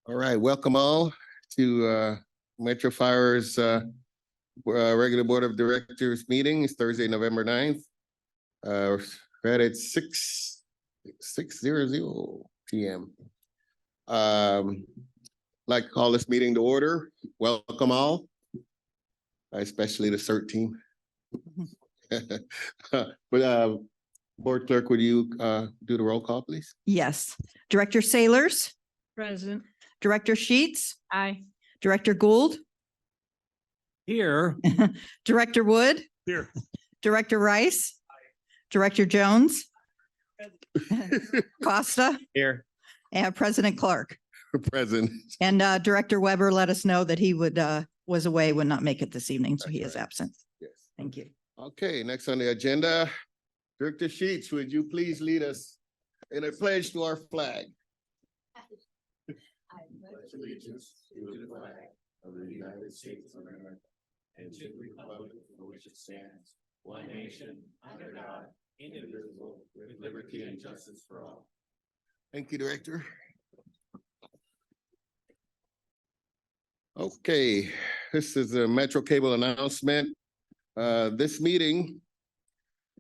All right, welcome all to Metro Fire's regular Board of Directors meeting. It's Thursday, November 9th. Right at 6:00 p.m. Like to call this meeting to order. Welcome all, especially the CERT team. But Board Clerk, would you do the roll call, please? Yes. Director Sailors. Present. Director Sheets. Aye. Director Gould. Here. Director Wood. Here. Director Rice. Director Jones. Costa. Here. And President Clark. Present. And Director Weber let us know that he was away, would not make it this evening, so he is absent. Yes. Thank you. Okay, next on the agenda, Director Sheets, would you please lead us in a pledge to our flag? I pledge allegiance to the flag of the United States of America and to the republic for which it stands, one nation, under God, indivisible, with liberty and justice for all. Thank you, Director. Okay, this is a Metro Cable announcement. This meeting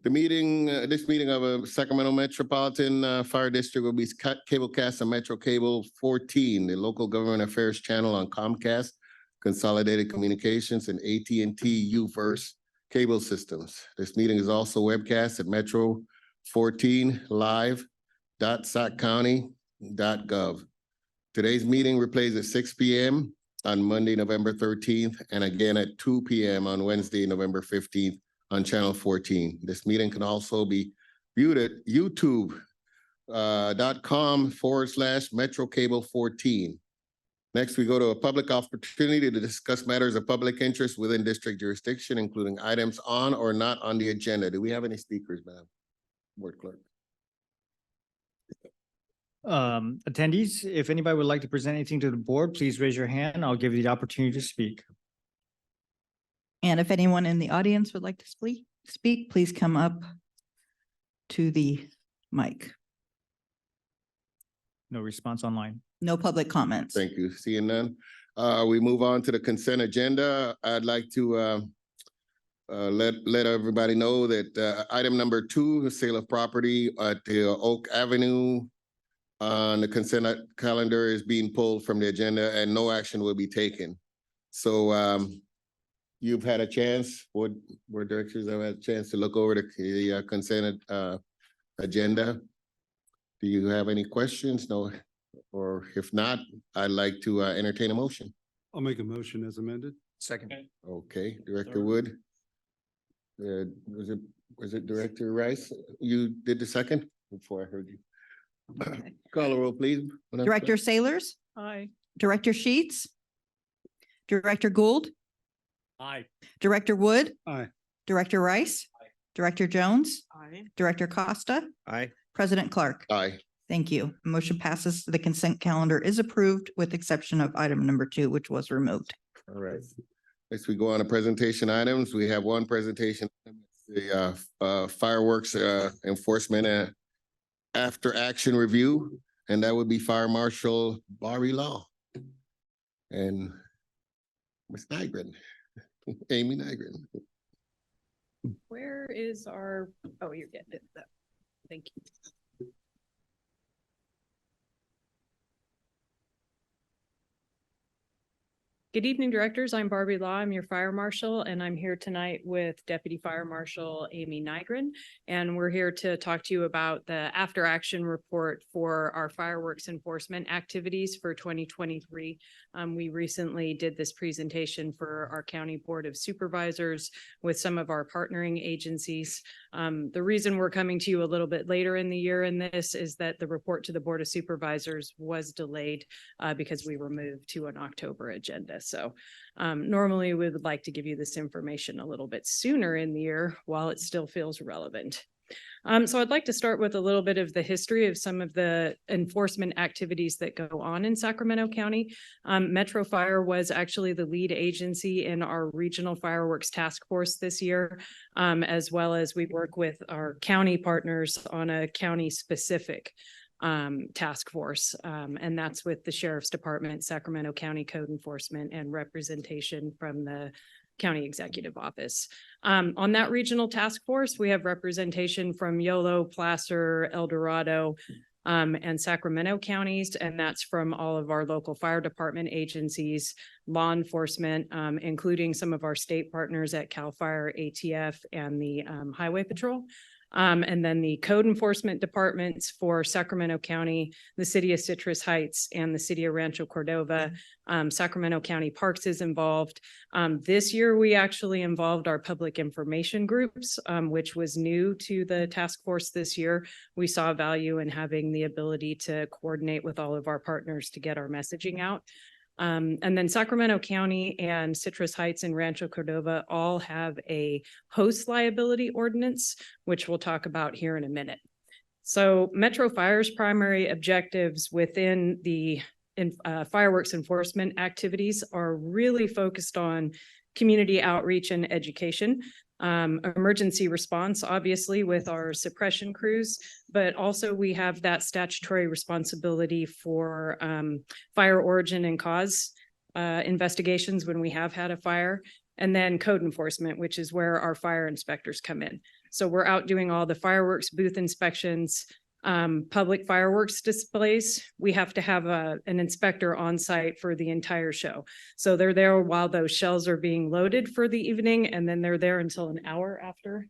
of Sacramento Metropolitan Fire District will be cablecast on Metro Cable 14, the local government affairs channel on Comcast, Consolidated Communications, and AT&T UVerse cable systems. This meeting is also webcast at metro14live.saccounty.gov. Today's meeting replays at 6 p.m. on Monday, November 13th, and again at 2 p.m. on Wednesday, November 15th. On channel 14. This meeting can also be viewed at youtube.com/Metro Cable 14. Next, we go to a public opportunity to discuss matters of public interest within district jurisdiction, including items on or not on the agenda. Do we have any speakers, Madam Board Clerk? Attendees, if anybody would like to present anything to the board, please raise your hand. I'll give you the opportunity to speak. And if anyone in the audience would like to speak, please come up to the mic. No response online. No public comments. Thank you. Seeing none. We move on to the consent agenda. I'd like to let everybody know that item number 2, the sale of property at the Oak Avenue on the consent calendar is being pulled from the agenda and no action will be taken. So you've had a chance, board directors have had a chance to look over the consent agenda. Do you have any questions? No, or if not, I'd like to entertain a motion. I'll make a motion as amended. Second. Okay, Director Wood. Was it Director Rice? You did the second before I heard you. Okay. Call the roll, please. Director Sailors. Aye. Director Sheets. Director Gould. Aye. Director Wood. Aye. Director Rice. Director Jones. Aye. Director Costa. Aye. President Clark. Aye. Thank you. Motion passes. The consent calendar is approved with exception of item number 2, which was removed. All right. Next, we go on to presentation items. We have one presentation, the fireworks enforcement after action review, and that would be Fire Marshal Barbie Law and Ms. Nygren. Amy Nygren. Where is our, oh, you're getting it. Thank you. Good evening, directors. I'm Barbie Law. I'm your fire marshal, and I'm here tonight with Deputy Fire Marshal Amy Nygren. And we're here to talk to you about the after action report for our fireworks enforcement activities for 2023. We recently did this presentation for our County Board of Supervisors with some of our partnering agencies. The reason we're coming to you a little bit later in the year in this is that the report to the Board of Supervisors was delayed because we were moved to an October agenda. So normally we would like to give you this information a little bit sooner in the year while it still feels relevant. So I'd like to start with a little bit of the history of some of the enforcement activities that go on in Sacramento County. Metro Fire was actually the lead agency in our regional fireworks task force this year, as well as we work with our county partners on a county specific task force. And that's with the Sheriff's Department, Sacramento County Code Enforcement, and representation from the County Executive Office. On that regional task force, we have representation from Yolo, Placer, El Dorado, and Sacramento counties, and that's from all of our local fire department agencies, law enforcement, including some of our state partners at CAL FIRE, ATF, and the Highway Patrol. And then the code enforcement departments for Sacramento County, the city of Citrus Heights, and the city of Rancho Cordova. Sacramento County Parks is involved. This year, we actually involved our public information groups, which was new to the task force this year. We saw value in having the ability to coordinate with all of our partners to get our messaging out. And then Sacramento County and Citrus Heights and Rancho Cordova all have a host liability ordinance, which we'll talk about here in a minute. So Metro Fire's primary objectives within the fireworks enforcement activities are really focused on community outreach and education. Emergency response, obviously, with our suppression crews, but also we have that statutory responsibility for fire origin and cause investigations when we have had a fire, and then code enforcement, which is where our fire inspectors come in. So we're out doing all the fireworks booth inspections, public fireworks displays. We have to have an inspector on site for the entire show. So they're there while those shells are being loaded for the evening, and then they're there until an hour after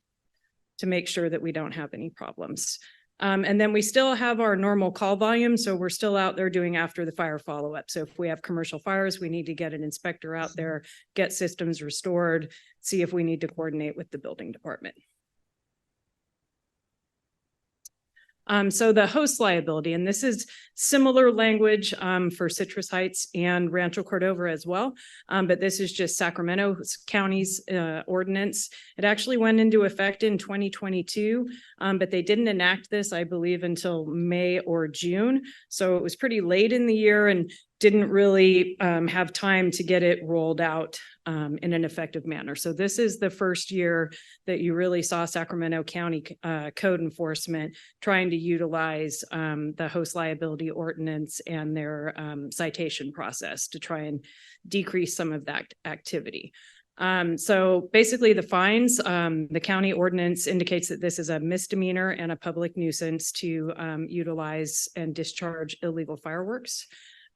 to make sure that we don't have any problems. And then we still have our normal call volume. So we're still out there doing after the fire follow-up. So if we have commercial fires, we need to get an inspector out there, get systems restored, see if we need to coordinate with the building department. So the host liability, and this is similar language for Citrus Heights and Rancho Cordova as well, but this is just Sacramento County's ordinance. It actually went into effect in 2022, but they didn't enact this, I believe, until May or June. So it was pretty late in the year and didn't really have time to get it rolled out in an effective manner. So this is the first year that you really saw Sacramento County code enforcement trying to utilize the host liability ordinance and their citation process to try and decrease some of that activity. So basically the fines, the county ordinance indicates that this is a misdemeanor and a public nuisance to utilize and discharge illegal fireworks.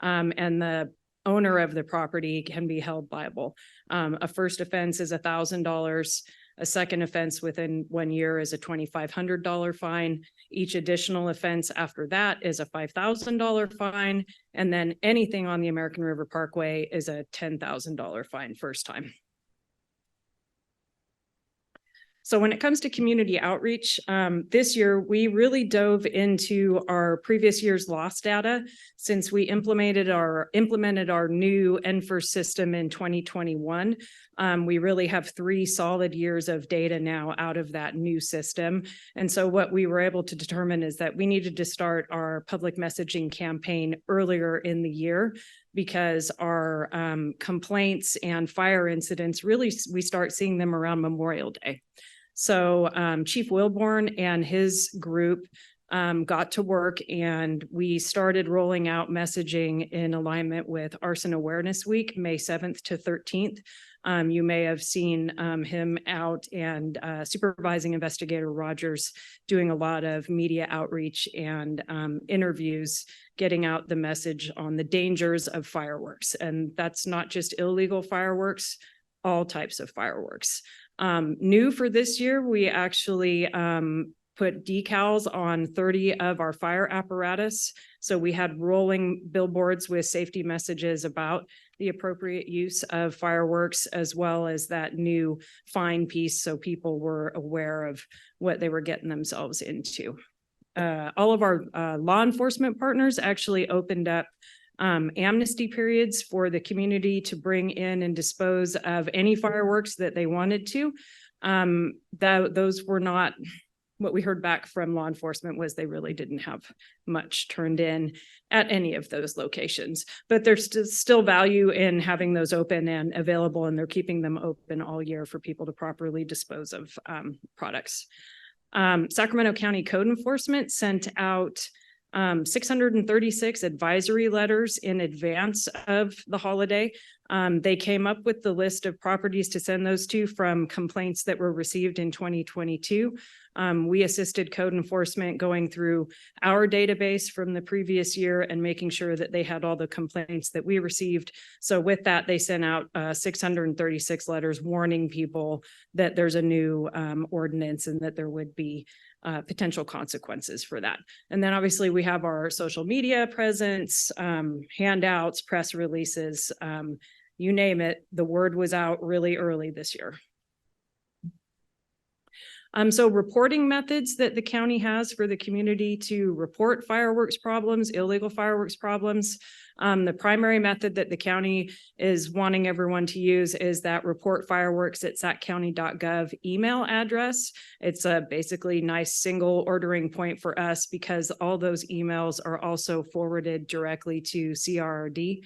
And the owner of the property can be held liable. A first offense is $1,000. A second offense within 1 year is a $2,500 fine. Each additional offense after that is a $5,000 fine. And then anything on the American River Parkway is a $10,000 fine first time. So when it comes to community outreach, this year, we really dove into our previous year's loss data since we implemented our new NFIRS system in 2021. We really have 3 solid years of data now out of that new system. And so what we were able to determine is that we needed to start our public messaging campaign earlier in the year because our complaints and fire incidents, really, we start seeing them around Memorial Day. So Chief Wilborn and his group got to work, and we started rolling out messaging in alignment with Arson Awareness Week, May 7th to 13th. You may have seen him out and Supervising Investigator Rogers doing a lot of media outreach and interviews, getting out the message on the dangers of fireworks. And that's not just illegal fireworks, all types of fireworks. New for this year, we actually put decals on 30 of our fire apparatus. So we had rolling billboards with safety messages about the appropriate use of fireworks, as well as that new fine piece, so people were aware of what they were getting themselves into. All of our law enforcement partners actually opened up amnesty periods for the community to bring in and dispose of any fireworks that they wanted to. Those were not, what we heard back from law enforcement was they really didn't have much turned in at any of those locations, but there's still value in having those open and available, and they're keeping them open all year for people to properly dispose of products. Sacramento County Code Enforcement sent out 636 advisory letters in advance of the holiday. They came up with the list of properties to send those to from complaints that were received in 2022. We assisted code enforcement going through our database from the previous year and making sure that they had all the complaints that we received. So with that, they sent out 636 letters warning people that there's a new ordinance and that there would be potential consequences for that. And then obviously we have our social media presence, handouts, press releases, you name it. The word was out really early this year. So reporting methods that the county has for the community to report fireworks problems, illegal fireworks problems. The primary method that the county is wanting everyone to use is that reportfireworks@saccounty.gov email address. It's a basically nice single ordering point for us because all those emails are also forwarded directly to CRRD.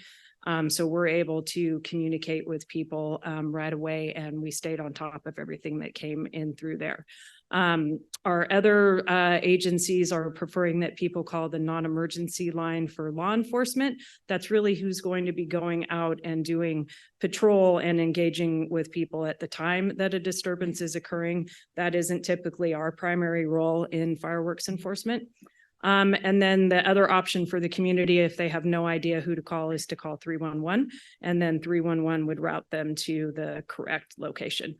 So we're able to communicate with people right away, and we stayed on top of everything that came in through there. Our other agencies are preferring that people call the non-emergency line for law enforcement. That's really who's going to be going out and doing patrol and engaging with people at the time that a disturbance is occurring. That isn't typically our primary role in fireworks enforcement. And then the other option for the community, if they have no idea who to call, is to call 311, and then 311 would route them to the correct location.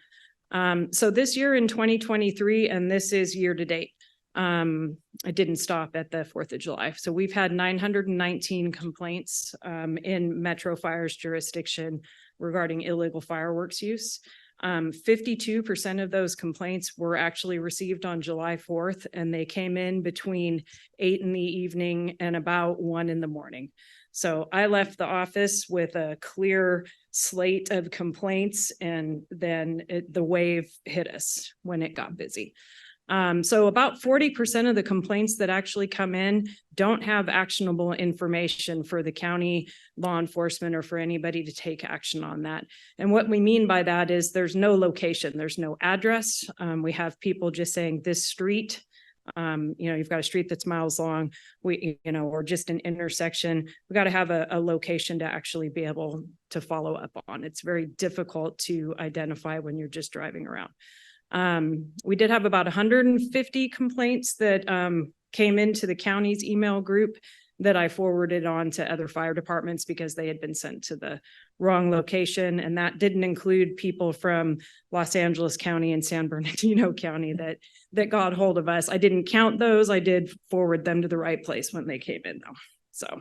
So this year in 2023, and this is year to date, it didn't stop at the 4th of July. So we've had 919 complaints in Metro Fire's jurisdiction regarding illegal fireworks use. 52% of those complaints were actually received on July 4th, and they came in between 8 in the evening and about 1 in the morning. So I left the office with a clear slate of complaints, and then the wave hit us when it got busy. So about 40% of the complaints that actually come in don't have actionable information for the county law enforcement or for anybody to take action on that. And what we mean by that is there's no location, there's no address. We have people just saying this street, you've got a street that's miles long, or just an intersection. We got to have a location to actually be able to follow up on. It's very difficult to identify when you're just driving around. We did have about 150 complaints that came into the county's email group that I forwarded on to other fire departments because they had been sent to the wrong location. And that didn't include people from Los Angeles County and San Bernardino County that got hold of us. I didn't count those. I did forward them to the right place when they came in though. So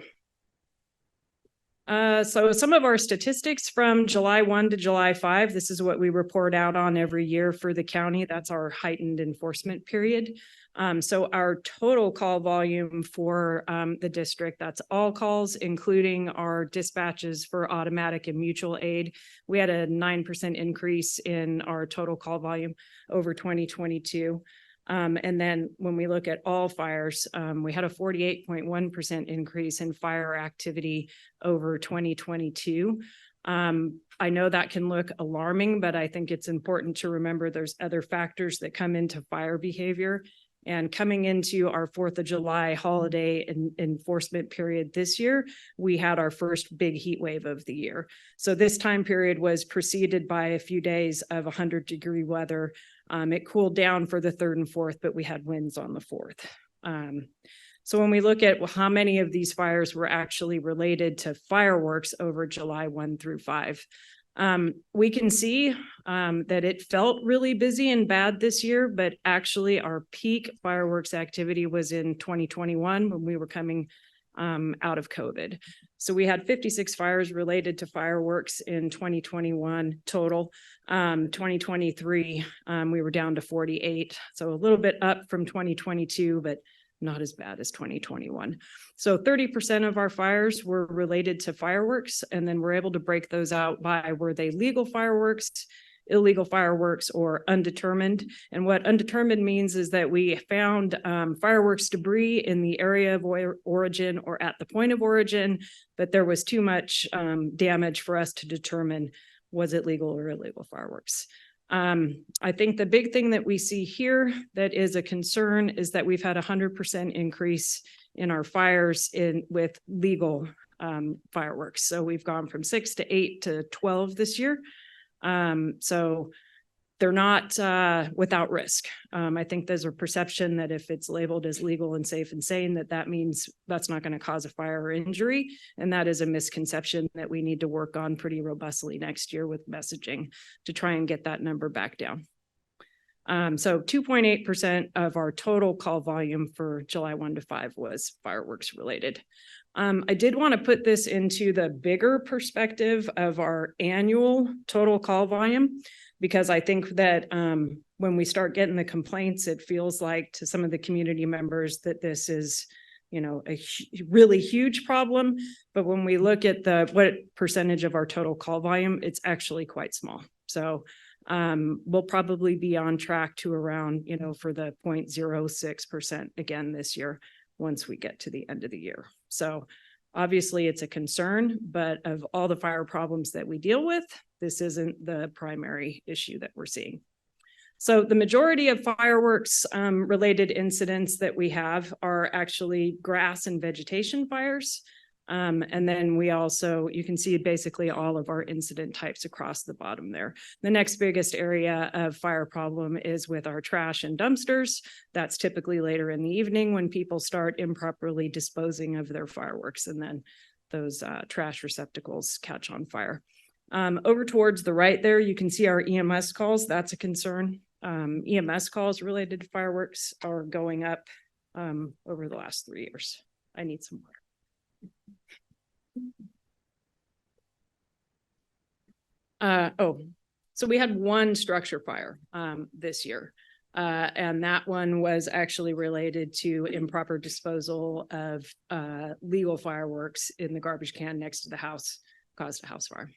some of our statistics from July 1 to July 5, this is what we report out on every year for the county. That's our heightened enforcement period. So our total call volume for the district, that's all calls, including our dispatches for automatic and mutual aid. We had a 9% increase in our total call volume over 2022. And then when we look at all fires, we had a 48.1% increase in fire activity over 2022. I know that can look alarming, but I think it's important to remember there's other factors that come into fire behavior. And coming into our 4th of July holiday enforcement period this year, we had our first big heat wave of the year. So this time period was preceded by a few days of 100-degree weather. It cooled down for the 3rd and 4th, but we had winds on the 4th. So when we look at how many of these fires were actually related to fireworks over July 1 through 5, we can see that it felt really busy and bad this year, but actually our peak fireworks activity was in 2021 when we were coming out of COVID. So we had 56 fires related to fireworks in 2021 total. 2023, we were down to 48. So a little bit up from 2022, but not as bad as 2021. So 30% of our fires were related to fireworks, and then we're able to break those out by were they legal fireworks, illegal fireworks, or undetermined. And what undetermined means is that we found fireworks debris in the area of origin or at the point of origin, but there was too much damage for us to determine was it legal or illegal fireworks. I think the big thing that we see here that is a concern is that we've had 100% increase in our fires with legal fireworks. So we've gone from 6 to 8 to 12 this year. So they're not without risk. I think there's a perception that if it's labeled as legal and safe and sane, that means that's not going to cause a fire or injury. And that is a misconception that we need to work on pretty robustly next year with messaging to try and get that number back down. So 2.8% of our total call volume for July 1 to 5 was fireworks related. I did want to put this into the bigger perspective of our annual total call volume, because I think that when we start getting the complaints, it feels like to some of the community members that this is, you know, a really huge problem. But when we look at what percentage of our total call volume, it's actually quite small. So we'll probably be on track to around, you know, for the 0.06% again this year once we get to the end of the year. So obviously it's a concern, but of all the fire problems that we deal with, this isn't the primary issue that we're seeing. So the majority of fireworks related incidents that we have are actually grass and vegetation fires. And then we also, you can see basically all of our incident types across the bottom there. The next biggest area of fire problem is with our trash and dumpsters. That's typically later in the evening when people start improperly disposing of their fireworks, and then those trash receptacles catch on fire. Over towards the right there, you can see our EMS calls. That's a concern. EMS calls related to fireworks are going up over the last 3 years. I need some water. So we had one structure fire this year, and that one was actually related to improper disposal of legal fireworks in the garbage can next to the house, caused a house fire.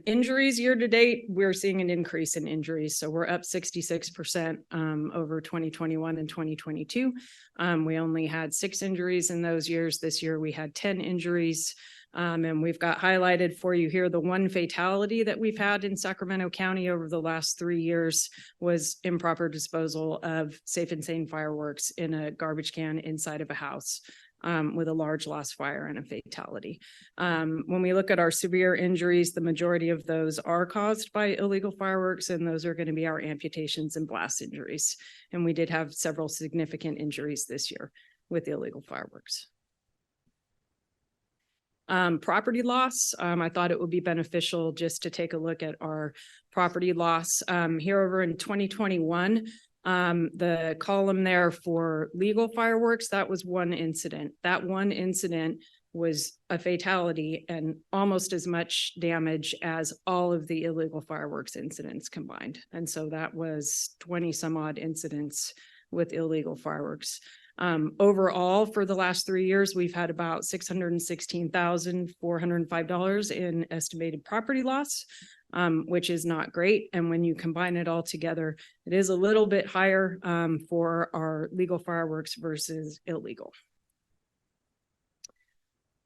Injuries year to date, we're seeing an increase in injuries. So we're up 66% over 2021 and 2022. We only had 6 injuries in those years. This year we had 10 injuries. And we've got highlighted for you here the one fatality that we've had in Sacramento County over the last 3 years was improper disposal of safe and sane fireworks in a garbage can inside of a house. With a large loss fire and a fatality. When we look at our severe injuries, the majority of those are caused by illegal fireworks, and those are going to be our amputations and blast injuries. And we did have several significant injuries this year with illegal fireworks. Property loss, I thought it would be beneficial just to take a look at our property loss. Here over in 2021, the column there for legal fireworks, that was one incident. That one incident was a fatality and almost as much damage as all of the illegal fireworks incidents combined. And so that was 20 some odd incidents with illegal fireworks. Overall, for the last 3 years, we've had about $616,405 in estimated property loss, which is not great. And when you combine it all together, it is a little bit higher for our legal fireworks versus illegal.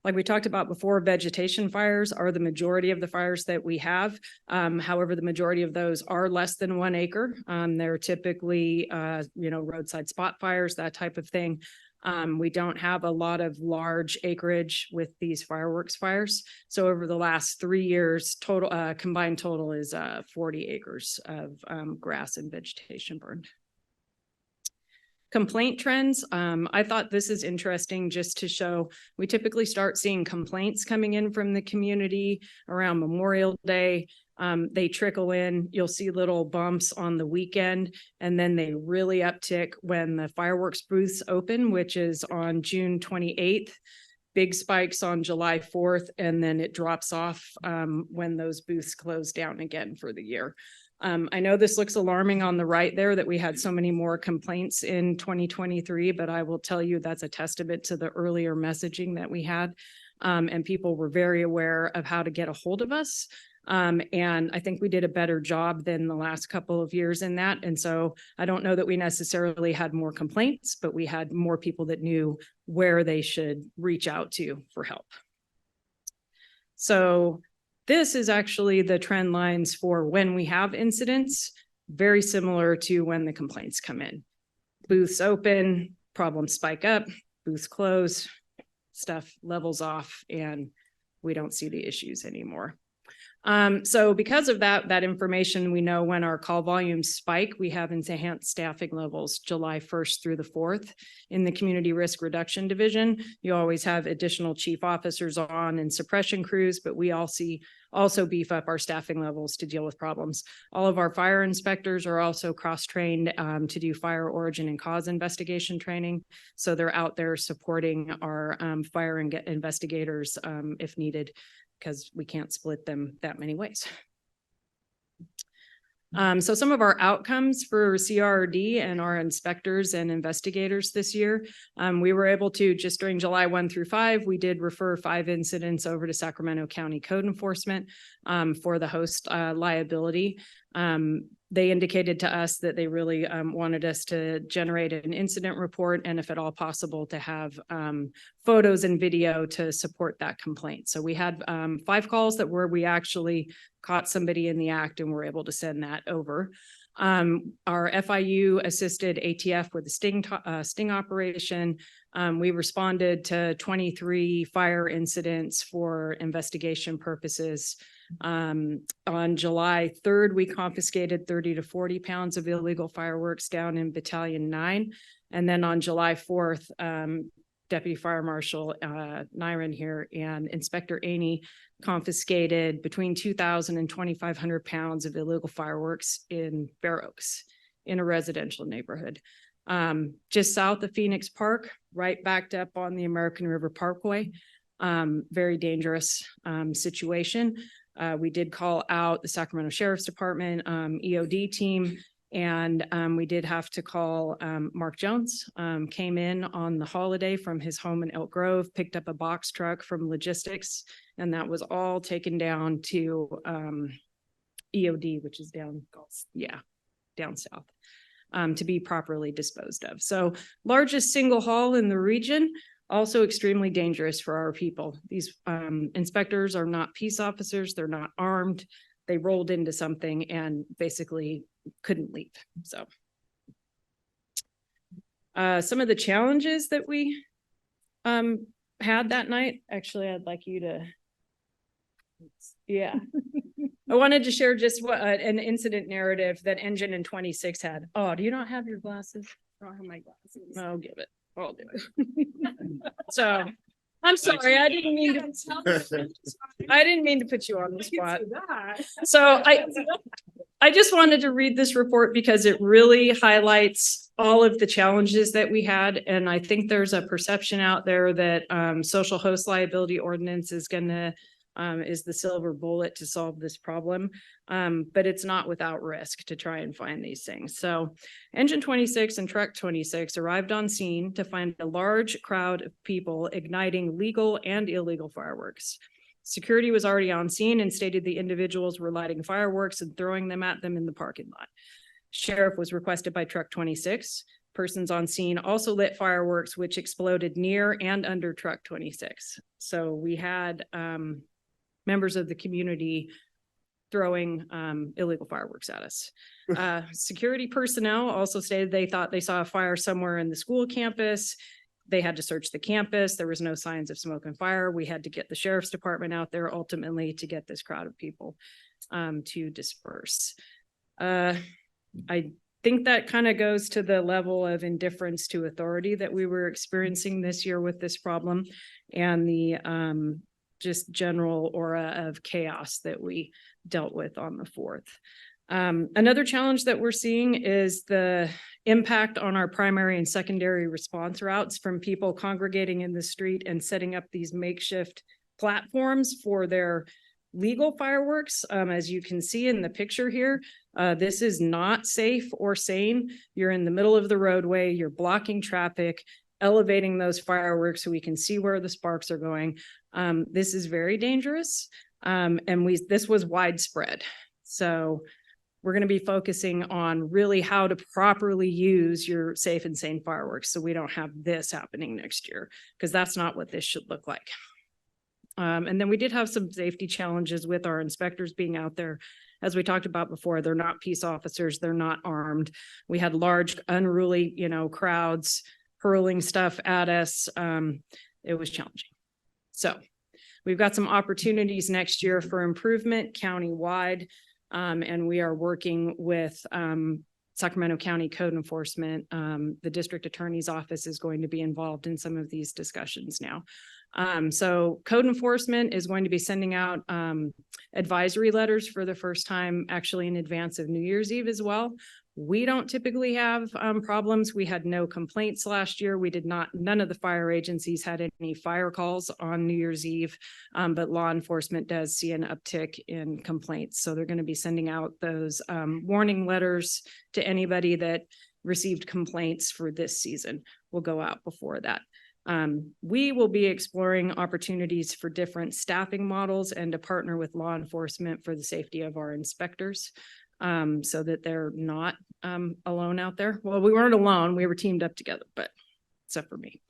Like we talked about before, vegetation fires are the majority of the fires that we have. However, the majority of those are less than 1 acre. They're typically, roadside spot fires, that type of thing. We don't have a lot of large acreage with these fireworks fires. So over the last 3 years, total combined total is 40 acres of grass and vegetation burned. Complaint trends. I thought this is interesting just to show we typically start seeing complaints coming in from the community around Memorial Day. They trickle in. You'll see little bumps on the weekend, and then they really uptick when the fireworks booths open, which is on June 28th. Big spikes on July 4th, and then it drops off when those booths close down again for the year. I know this looks alarming on the right there that we had so many more complaints in 2023, but I will tell you that's a testament to the earlier messaging that we had. And people were very aware of how to get a hold of us. And I think we did a better job than the last couple of years in that. And so I don't know that we necessarily had more complaints, but we had more people that knew where they should reach out to for help. So this is actually the trend lines for when we have incidents, very similar to when the complaints come in. Booths open, problems spike up, booths close, stuff levels off, and we don't see the issues anymore. So because of that information, we know when our call volumes spike, we have enhanced staffing levels July 1st through the 4th. In the Community Risk Reduction Division, you always have additional chief officers on and suppression crews, but we also beef up our staffing levels to deal with problems. All of our fire inspectors are also cross-trained to do fire origin and cause investigation training. So they're out there supporting our fire investigators if needed, because we can't split them that many ways. So some of our outcomes for CRD and our inspectors and investigators this year, we were able to, just during July 1 through 5, we did refer 5 incidents over to Sacramento County Code Enforcement for the host liability. They indicated to us that they really wanted us to generate an incident report and, if at all possible, to have photos and video to support that complaint. So we had 5 calls that were we actually caught somebody in the act and were able to send that over. Our FIU assisted ATF with the sting operation. We responded to 23 fire incidents for investigation purposes. On July 3rd, we confiscated 30 to 40 pounds of illegal fireworks down in Battalion 9. And then on July 4th, Deputy Fire Marshal Nyren here and Inspector Aney confiscated between 2,000 and 2,500 pounds of illegal fireworks in Fair Oaks in a residential neighborhood. Just south of Phoenix Park, right backed up on the American River Parkway. Very dangerous situation. We did call out the Sacramento Sheriff's Department EOD team, and we did have to call Mark Jones, came in on the holiday from his home in Elk Grove, picked up a box truck from logistics, and that was all taken down to EOD, which is down south, to be properly disposed of. So largest single haul in the region. Also extremely dangerous for our people. These inspectors are not peace officers. They're not armed. They rolled into something and basically couldn't leave. So some of the challenges that we had that night, actually, I'd like you to, I wanted to share just what an incident narrative that Engine in 26 had. Oh, do you not have your glasses? I don't have my glasses. I'll give it. I'll do it. So I'm sorry, I didn't mean to put you on the spot. So I just wanted to read this report because it really highlights all of the challenges that we had. And I think there's a perception out there that social host liability ordinance is is the silver bullet to solve this problem. But it's not without risk to try and find these things. So Engine 26 and Truck 26 arrived on scene to find a large crowd of people igniting legal and illegal fireworks. Security was already on scene and stated the individuals were lighting fireworks and throwing them at them in the parking lot. Sheriff was requested by Truck 26. Persons on scene also lit fireworks, which exploded near and under Truck 26. So we had members of the community throwing illegal fireworks at us. Security personnel also stated they thought they saw a fire somewhere in the school campus. They had to search the campus. There was no signs of smoke and fire. We had to get the sheriff's department out there ultimately to get this crowd of people to disperse. I think that kind of goes to the level of indifference to authority that we were experiencing this year with this problem, and the just general aura of chaos that we dealt with on the 4th. Another challenge that we're seeing is the impact on our primary and secondary response routes from people congregating in the street and setting up these makeshift platforms for their legal fireworks. As you can see in the picture here, this is not safe or sane. You're in the middle of the roadway, you're blocking traffic, elevating those fireworks so we can see where the sparks are going. This is very dangerous, and this was widespread. So we're going to be focusing on really how to properly use your safe and sane fireworks so we don't have this happening next year, because that's not what this should look like. And then we did have some safety challenges with our inspectors being out there. As we talked about before, they're not peace officers, they're not armed. We had large, unruly, crowds hurling stuff at us. It was challenging. So we've got some opportunities next year for improvement countywide. And we are working with Sacramento County Code Enforcement. The district attorney's office is going to be involved in some of these discussions now. So code enforcement is going to be sending out advisory letters for the first time, actually in advance of New Year's Eve as well. We don't typically have problems. We had no complaints last year. None of the fire agencies had any fire calls on New Year's Eve, but law enforcement does see an uptick in complaints. So they're going to be sending out those warning letters to anybody that received complaints for this season. Will go out before that. We will be exploring opportunities for different staffing models and to partner with law enforcement for the safety of our inspectors. So that they're not alone out there. Well, we weren't alone. We were teamed up together, but except for me.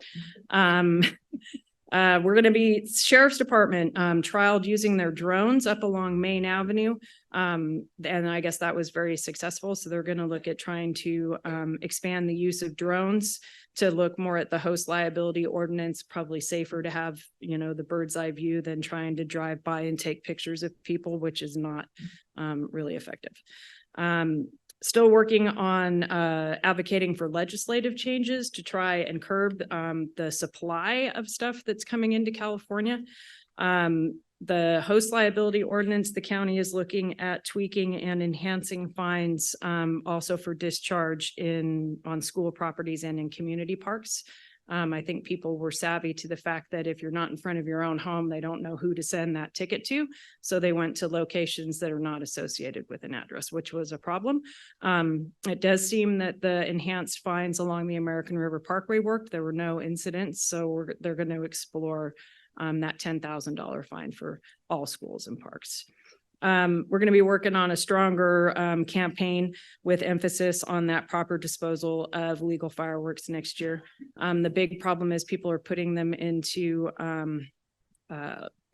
We're going to be Sheriff's Department trialed using their drones up along Main Avenue. And I guess that was very successful. So they're going to look at trying to expand the use of drones to look more at the host liability ordinance. Probably safer to have, the bird's eye view than trying to drive by and take pictures of people, which is not really effective. Still working on advocating for legislative changes to try and curb the supply of stuff that's coming into California. The host liability ordinance, the county is looking at tweaking and enhancing fines also for discharge on school properties and in community parks. I think people were savvy to the fact that if you're not in front of your own home, they don't know who to send that ticket to. So they went to locations that are not associated with an address, which was a problem. It does seem that the enhanced fines along the American River Parkway worked. There were no incidents. So they're going to explore that $10,000 fine for all schools and parks. We're going to be working on a stronger campaign with emphasis on that proper disposal of legal fireworks next year. The big problem is people are putting them into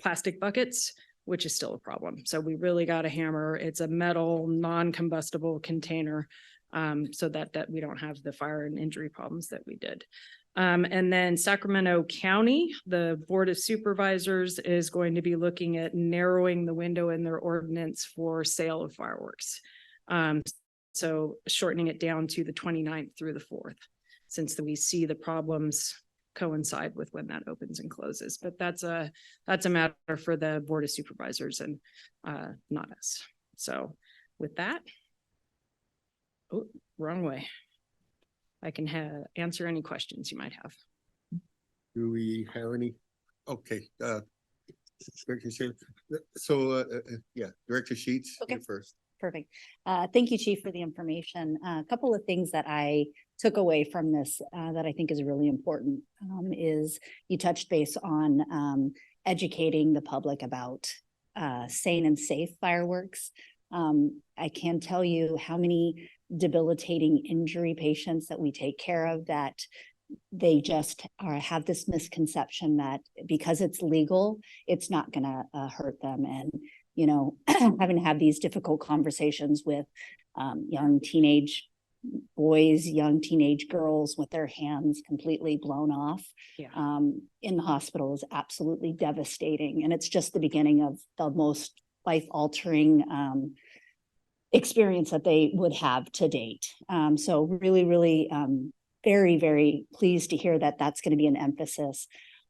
plastic buckets, which is still a problem. So we really got to hammer. It's a metal, non-combustible container so that we don't have the fire and injury problems that we did. And then Sacramento County, the Board of Supervisors is going to be looking at narrowing the window in their ordinance for sale of fireworks. So shortening it down to the 29th through the 4th, since we see the problems coincide with when that opens and closes. But that's a matter for the Board of Supervisors and not us. So with that, oh, wrong way. I can answer any questions you might have. Do we have any? Okay, Director Sheets. So, yeah, Director Sheets, Okay. you first. Perfect. Thank you, Chief, for the information. A couple of things that I took away from this that I think is really important is you touched base on educating the public about sane and safe fireworks. I can tell you how many debilitating injury patients that we take care of that they just have this misconception that because it's legal, it's not going to hurt them. And, having to have these difficult conversations with young teenage boys, young teenage girls with their hands completely blown off in the hospital is absolutely devastating. And it's just the beginning of the most life-altering experience that they would have to date. So really, really very, very pleased to hear that that's going to be an emphasis.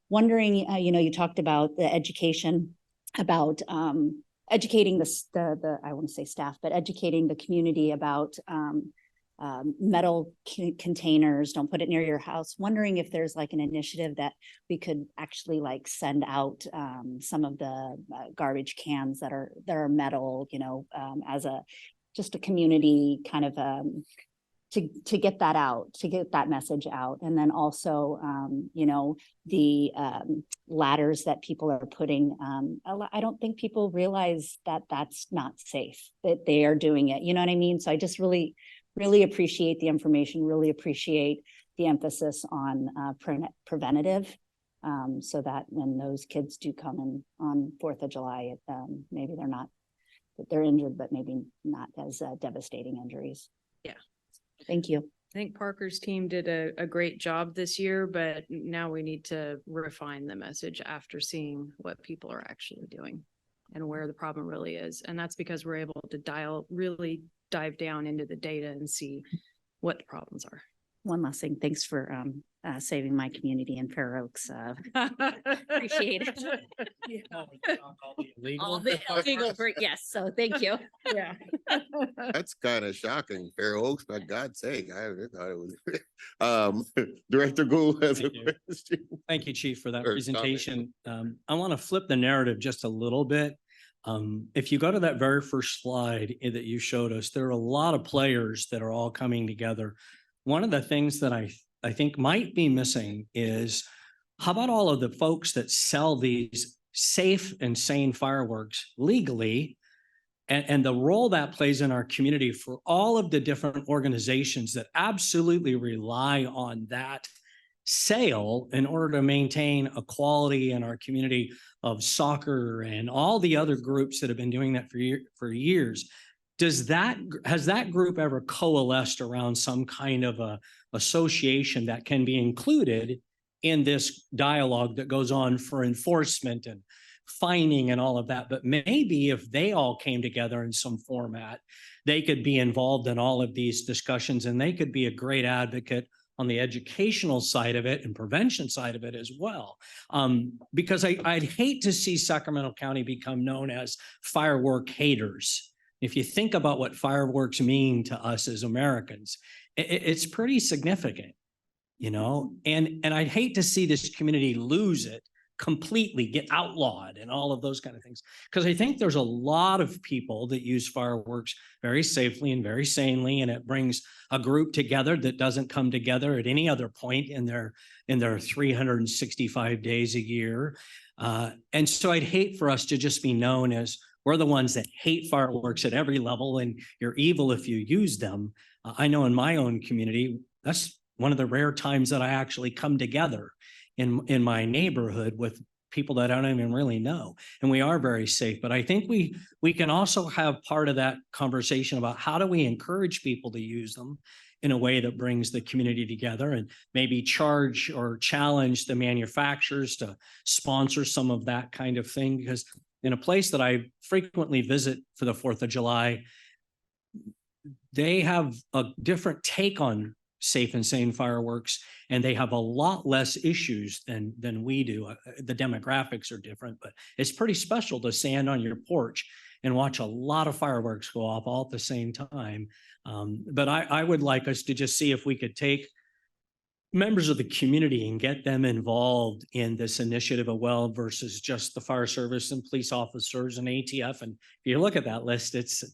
Wondering, you talked about the education about educating the I want to say staff, but educating the community about metal containers, don't put it near your house. Wondering if there's like an initiative that we could actually send out some of the garbage cans that are metal, as just a community kind of to get that out, to get that message out. And then also, the ladders that people are putting, I don't think people realize that that's not safe, that they are doing it. You know what I mean? So I just really appreciate the information, really appreciate the emphasis on preventative, so that when those kids do come in on 4th of July, maybe they're injured, but maybe not as devastating injuries. Yeah. Thank you. think Parker's team did a great job this year, but now we need to refine the message after seeing what people are actually doing and where the problem really is. And that's because we're able to really dive down into the data and see what the problems are. One last thing, thanks for saving my community in Fair Oaks. Appreciate it. All the illegal, yes, so thank you. Yeah. That's kind of shocking. Fair Oaks, for God's sake, I thought it was. Director Gould has a Thank you. question. Thank you, Chief, for that Or comment. presentation. I want to flip the narrative just a little bit. If you go to that very first slide that you showed us, there are a lot of players that are all coming together. One of the things that I think might be missing is how about all of the folks that sell these safe and sane fireworks legally and the role that plays in our community for all of the different organizations that absolutely rely on that sale in order to maintain a quality in our community of soccer and all the other groups that have been doing that for years. Has that group ever coalesced around some kind of a association that can be included in this dialogue that goes on for enforcement and fining and all of that? But maybe if they all came together in some format, they could be involved in all of these discussions and they could be a great advocate on the educational side of it and prevention side of it as well. Because I'd hate to see Sacramento County become known as firework haters. If you think about what fireworks mean to us as Americans, it's pretty significant, you know, and I'd hate to see this community lose it completely, get outlawed and all of those kind of things. Because I think there's a lot of people that use fireworks very safely and very sanely, and it brings a group together that doesn't come together at any other point in their 365 days a year. And so I'd hate for us to just be known as we're the ones that hate fireworks at every level and you're evil if you use them. I know in my own community, that's one of the rare times that I actually come together in my neighborhood with people that I don't even really know. And we are very safe. But I think we can also have part of that conversation about how do we encourage people to use them in a way that brings the community together and maybe charge or challenge the manufacturers to sponsor some of that kind of thing. Because in a place that I frequently visit for the 4th of July, they have a different take on safe and sane fireworks, and they have a lot less issues than we do. The demographics are different, but it's pretty special to stand on your porch and watch a lot of fireworks go off all at the same time. But I would like us to just see if we could take members of the community and get them involved in this initiative of well versus just the fire service and police officers and ATF. And if you look at that list, it's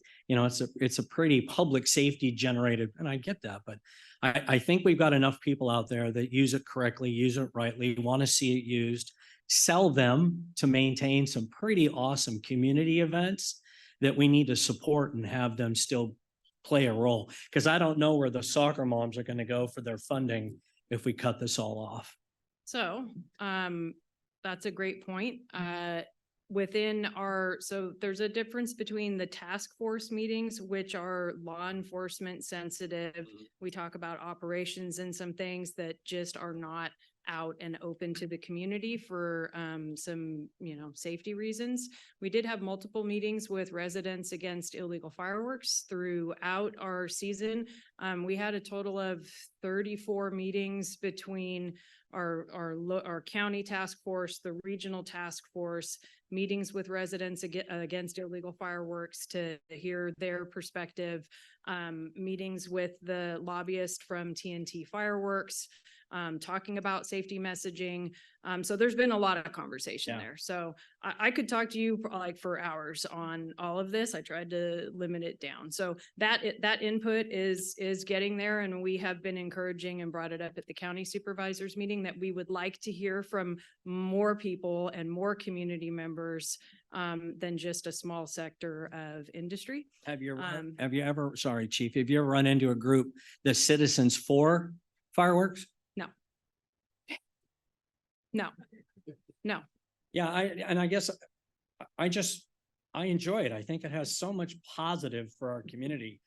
a pretty public safety generated, and I get that, but I think we've got enough people out there that use it correctly, use it rightly, want to see it used, sell them to maintain some pretty awesome community events that we need to support and have them still play a role. Because I don't know where the soccer moms are going to go for their funding if we cut this all off. So that's a great point. So there's a difference between the task force meetings, which are law enforcement sensitive. We talk about operations and some things that just are not out and open to the community for some, safety reasons. We did have multiple meetings with residents against illegal fireworks throughout our season. We had a total of 34 meetings between our county task force, the regional task force, meetings with residents against illegal fireworks to hear their perspective, meetings with the lobbyist from TNT Fireworks, talking about safety messaging. So there's been a lot of conversation there. So I could talk to you for hours on all of this. I tried to limit it down. So that input is getting there. And we have been encouraging and brought it up at the county supervisors meeting that we would like to hear from more people and more community members than just a small sector of industry. Have you ever, sorry, Chief, have you ever run into a group, the Citizens for Fireworks? No. Yeah, I guess I enjoy it. I think it has so much positive for our community.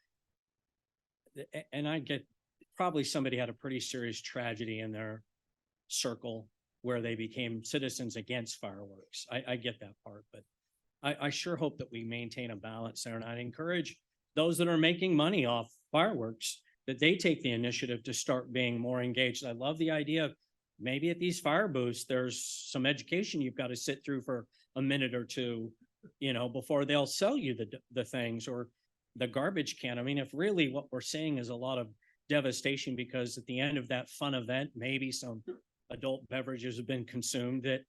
And I get probably somebody had a pretty serious tragedy in their circle where they became citizens against fireworks. I get that part, but I sure hope that we maintain a balance there. And I'd encourage those that are making money off fireworks, that they take the initiative to start being more engaged. I love the idea of maybe at these fire booths, there's some education you've got to sit through for a minute or two, you know, before they'll sell you the things, or the garbage can. I mean, if really what we're seeing is a lot of devastation because at the end of that fun event, maybe some adult beverages have been consumed, that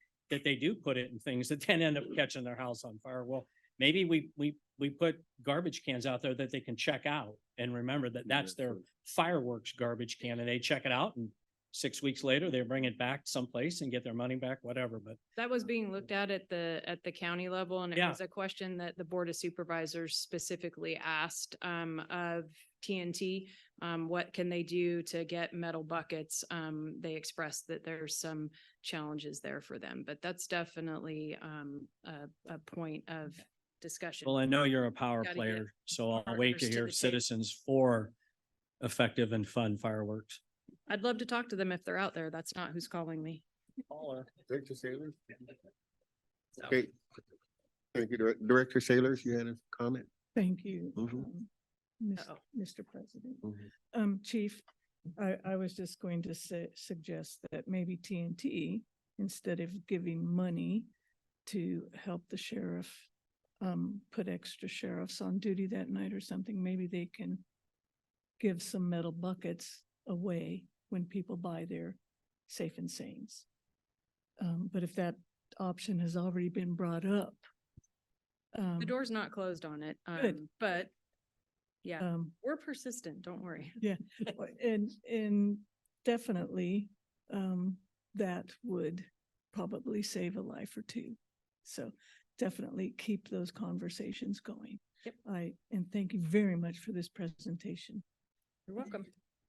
they do put it in things that then end up catching their house on fire. Well, maybe we put garbage cans out there that they can check out and remember that that's their fireworks garbage can, and they check it out, and 6 weeks later, they bring it back someplace and get their money back, whatever. But That was being looked at the county level, and it Yeah. was a question that the Board of Supervisors specifically asked of TNT. What can they do to get metal buckets? They expressed that there's some challenges there for them, but that's definitely a point of discussion. well, I know you're a power Gotta get player, so I'll wait to partners to hear the table. citizens for effective and fun fireworks. I'd love to talk to them if they're out there. That's not who's calling me. Director Sailors? Okay. Thank you, Director Sailors, you had a comment? Thank you, Mhm. Uh-oh. Mr. President. Mhm. Chief, I was just going to suggest that maybe TNT, instead of giving money to help the sheriff put extra sheriffs on duty that night or something, maybe they can give some metal buckets away when people buy their safe and sanes. But if that option has already been brought up. The door's not closed on it, Good. but yeah, um, we're persistent. Don't worry. And definitely, that would probably save a life or two. So definitely keep those conversations going. Yep. And thank you very much for this presentation. You're welcome.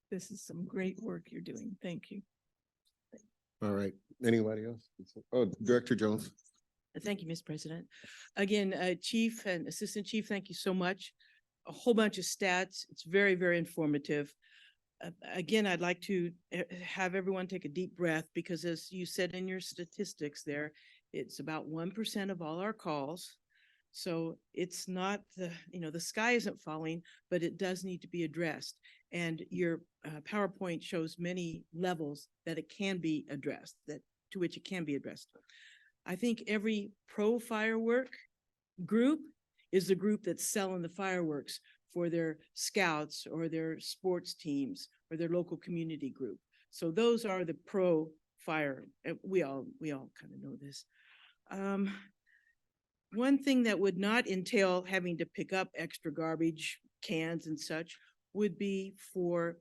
This is some great work you're doing. Thank you. All right, anybody else? Oh, Director Jones. Thank you, Mr. President. Again, Chief and Assistant Chief, thank you so much. A whole bunch of stats. It's very, very informative. Again, I'd like to have everyone take a deep breath because as you said in your statistics there, it's about 1% of all our calls. So it's not the sky isn't falling, but it does need to be addressed. And your PowerPoint shows many levels that it can be addressed, to which it can be addressed. I think every pro firework group is the group that's selling the fireworks for their scouts or their sports teams or their local community group. So those are the pro fire. We all kind of know this. One thing that would not entail having to pick up extra garbage cans and such would be for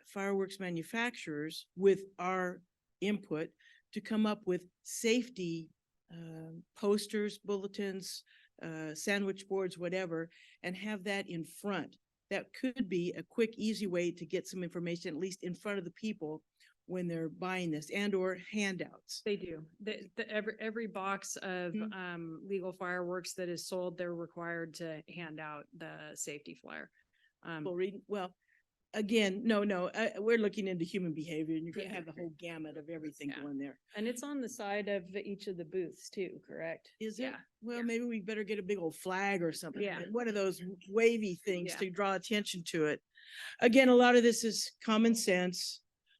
fireworks manufacturers with our input to come up with safety posters, bulletins, sandwich boards, whatever, and have that in front. That could be a quick, easy way to get some information, at least in front of the people when they're buying this, and or handouts. They do. Every box of legal fireworks that is sold, they're required to hand out the safety flyer. Well, again, no, we're looking into human behavior and you're gonna Yeah. have the whole gamut of everything Yeah. going there. And it's on the side of each of the booths too, correct? Is it? Yeah. Well, Yeah. maybe we better get a big old flag or something. Yeah. One of those wavy things Yeah. to draw attention to it. Again, a lot of this is common sense.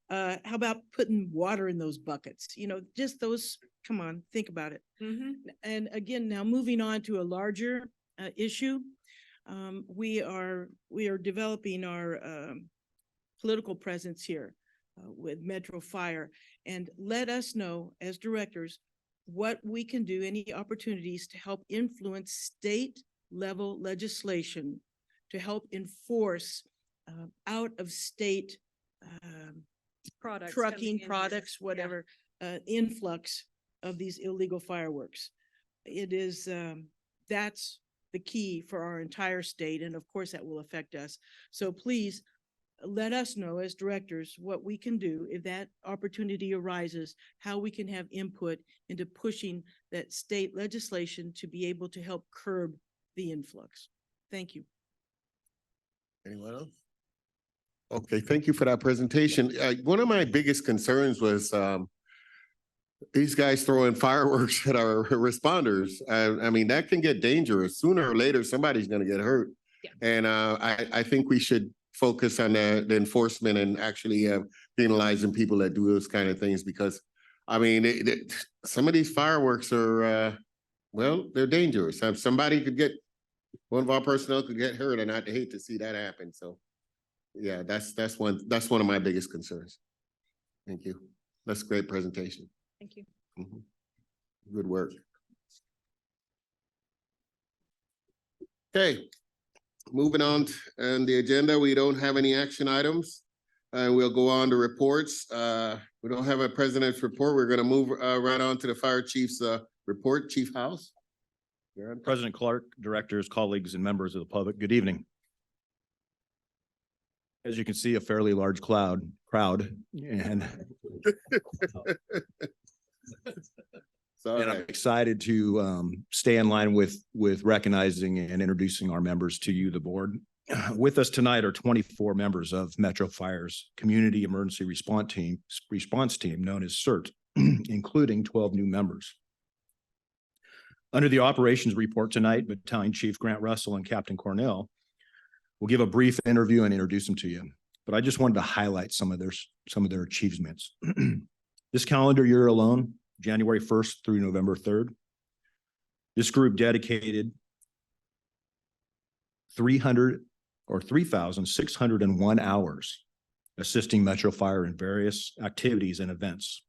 How about putting water in those buckets? Just those, come on, think about it. Mm-hmm. And again, now moving on to a larger issue, we are developing our political presence here with Metro Fire, and let us know as directors what we can do, any opportunities to help influence state level legislation to help enforce out of state Products. trucking coming in here. products, Yeah. whatever, influx of these illegal fireworks. It is, that's the key for our entire state. And of course, that will affect us. So please let us know as directors what we can do if that opportunity arises, how we can have input into pushing that state legislation to be able to help curb the influx. Thank you. Anyone else? Okay, thank you for that presentation. One of my biggest concerns was these guys throwing fireworks at our responders. I mean, that can get dangerous. Sooner or later, somebody's gonna get hurt. Yeah. And I think we should focus on the enforcement and actually penalizing people that do those kind of things, because I mean, some of these fireworks are, well, they're dangerous. Somebody could get, one of our personnel could get hurt, and I'd hate to see that happen. So yeah, that's one of my biggest concerns. Thank you. That's a great presentation. Thank you. Mhm. Good work. Okay, moving on on the agenda, we don't have any action items. And we'll go on to reports. We don't have a president's report. We're gonna move right on to the fire chief's report. Chief House. You're on. President Clark, directors, colleagues, and members of the public, good evening. As you can see, a fairly large crowd, and Sorry. I'm excited to stay in line with recognizing and introducing our members to you, the board. With us tonight are 24 members of Metro Fire's Community Emergency Response Team, known as CERT, including 12 new members. Under the operations report tonight, Battalion Chief Grant Russell and Captain Cornell will give a brief interview and introduce them to you. But I just wanted to highlight some of their achievements. This calendar year alone, January 1st through November 3rd, this group dedicated 3,601 hours assisting Metro Fire in various activities and events.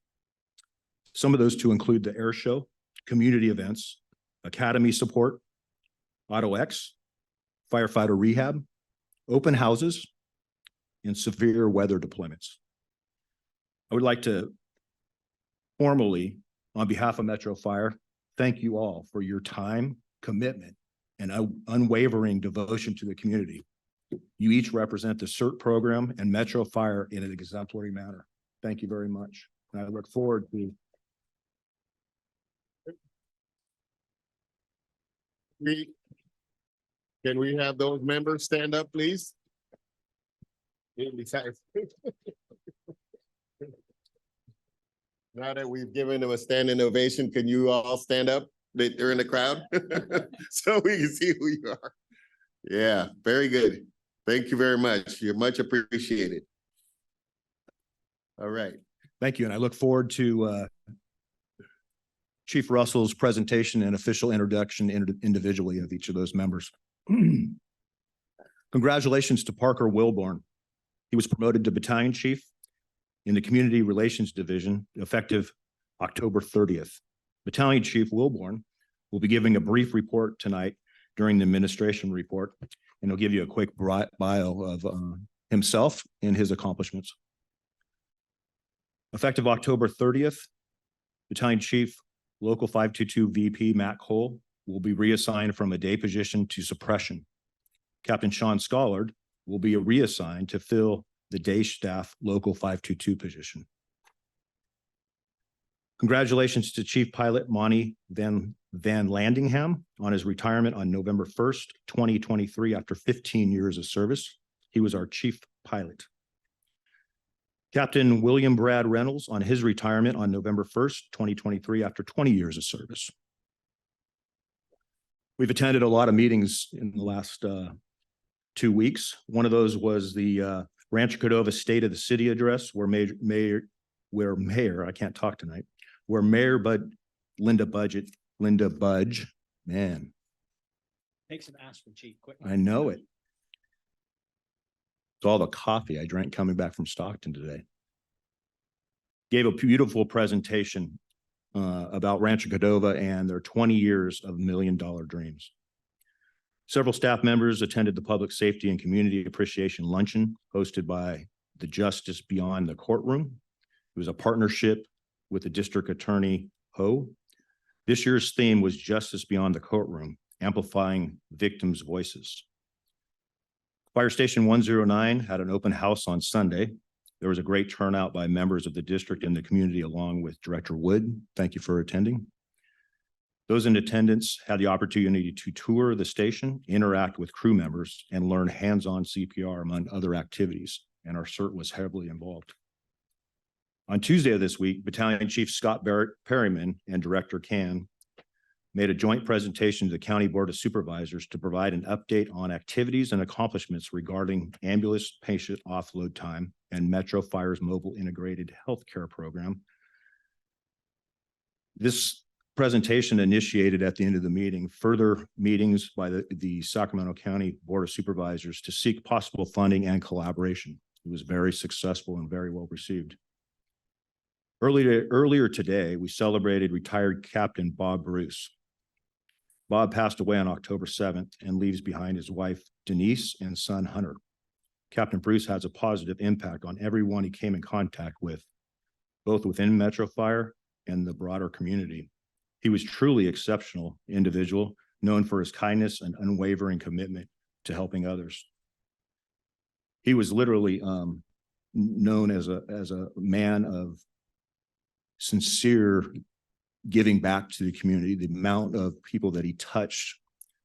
Some of those to include the air show, community events, academy support, Auto X, firefighter rehab, open houses, and severe weather deployments. I would like to formally, on behalf of Metro Fire, thank you all for your time, commitment, and unwavering devotion to the community. You each represent the CERT program and Metro Fire in an exemplary manner. Thank you very much. And I look forward to Can we have those members stand up, please? Now that we've given them a standing ovation, can you all stand up? They're in the crowd, so we can see who you are. Yeah, very good. Thank you very much. You're much appreciated. All right. thank you. And I look forward to Chief Russell's presentation and official introduction individually of each of those members. Congratulations to Parker Wilborn. He was promoted to battalion chief in the Community Relations Division effective October 30th. Battalion Chief Wilborn will be giving a brief report tonight during the administration report, and he'll give you a quick bio of himself and his accomplishments. Effective October 30th, Battalion Chief Local 522 VP Matt Cole will be reassigned from a day position to suppression. Captain Sean Scollard will be reassigned to fill the day staff Local 522 position. Congratulations to Chief Pilot Monty Van Landingham on his retirement on November 1st, 2023, after 15 years of service. He was our chief pilot. Captain William Brad Reynolds on his retirement on November 1st, 2023, after 20 years of service. We've attended a lot of meetings in the last 2 weeks. One of those was the Rancho Cordova State of the City address, where Mayor, I can't talk tonight, where Mayor Linda Budge, man. Take some aspirin, Chief, quick. I know it. It's all the coffee I drank coming back from Stockton today. Gave a beautiful presentation about Rancho Cordova and their 20 years of $1 million dreams. Several staff members attended the Public Safety and Community Appreciation Luncheon hosted by the Justice Beyond the Courtroom. It was a partnership with the District Attorney Ho. This year's theme was Justice Beyond the Courtroom, amplifying victims' voices. Fire Station 109 had an open house on Sunday. There was a great turnout by members of the district and the community, along with Director Wood. Thank you for attending. Those in attendance had the opportunity to tour the station, interact with crew members, and learn hands-on CPR, among other activities. and our CERT was heavily involved. On Tuesday of this week, Battalion Chief Scott Perryman and Director Can made a joint presentation to the County Board of Supervisors to provide an update on activities and accomplishments regarding ambulance patient offload time and Metro Fire's mobile integrated healthcare program. This presentation initiated at the end of the meeting further meetings by the Sacramento County Board of Supervisors to seek possible funding and collaboration. It was very successful and very well received. Earlier today, we celebrated retired Captain Bob Bruce. Bob passed away on October 7th and leaves behind his wife, Denise, and son, Hunter. Captain Bruce has a positive impact on everyone he came in contact with, both within Metro Fire and the broader community. He was truly exceptional individual, known for his kindness and unwavering commitment to helping others. He was literally known as a man of sincere giving back to the community. The amount of people that he touched,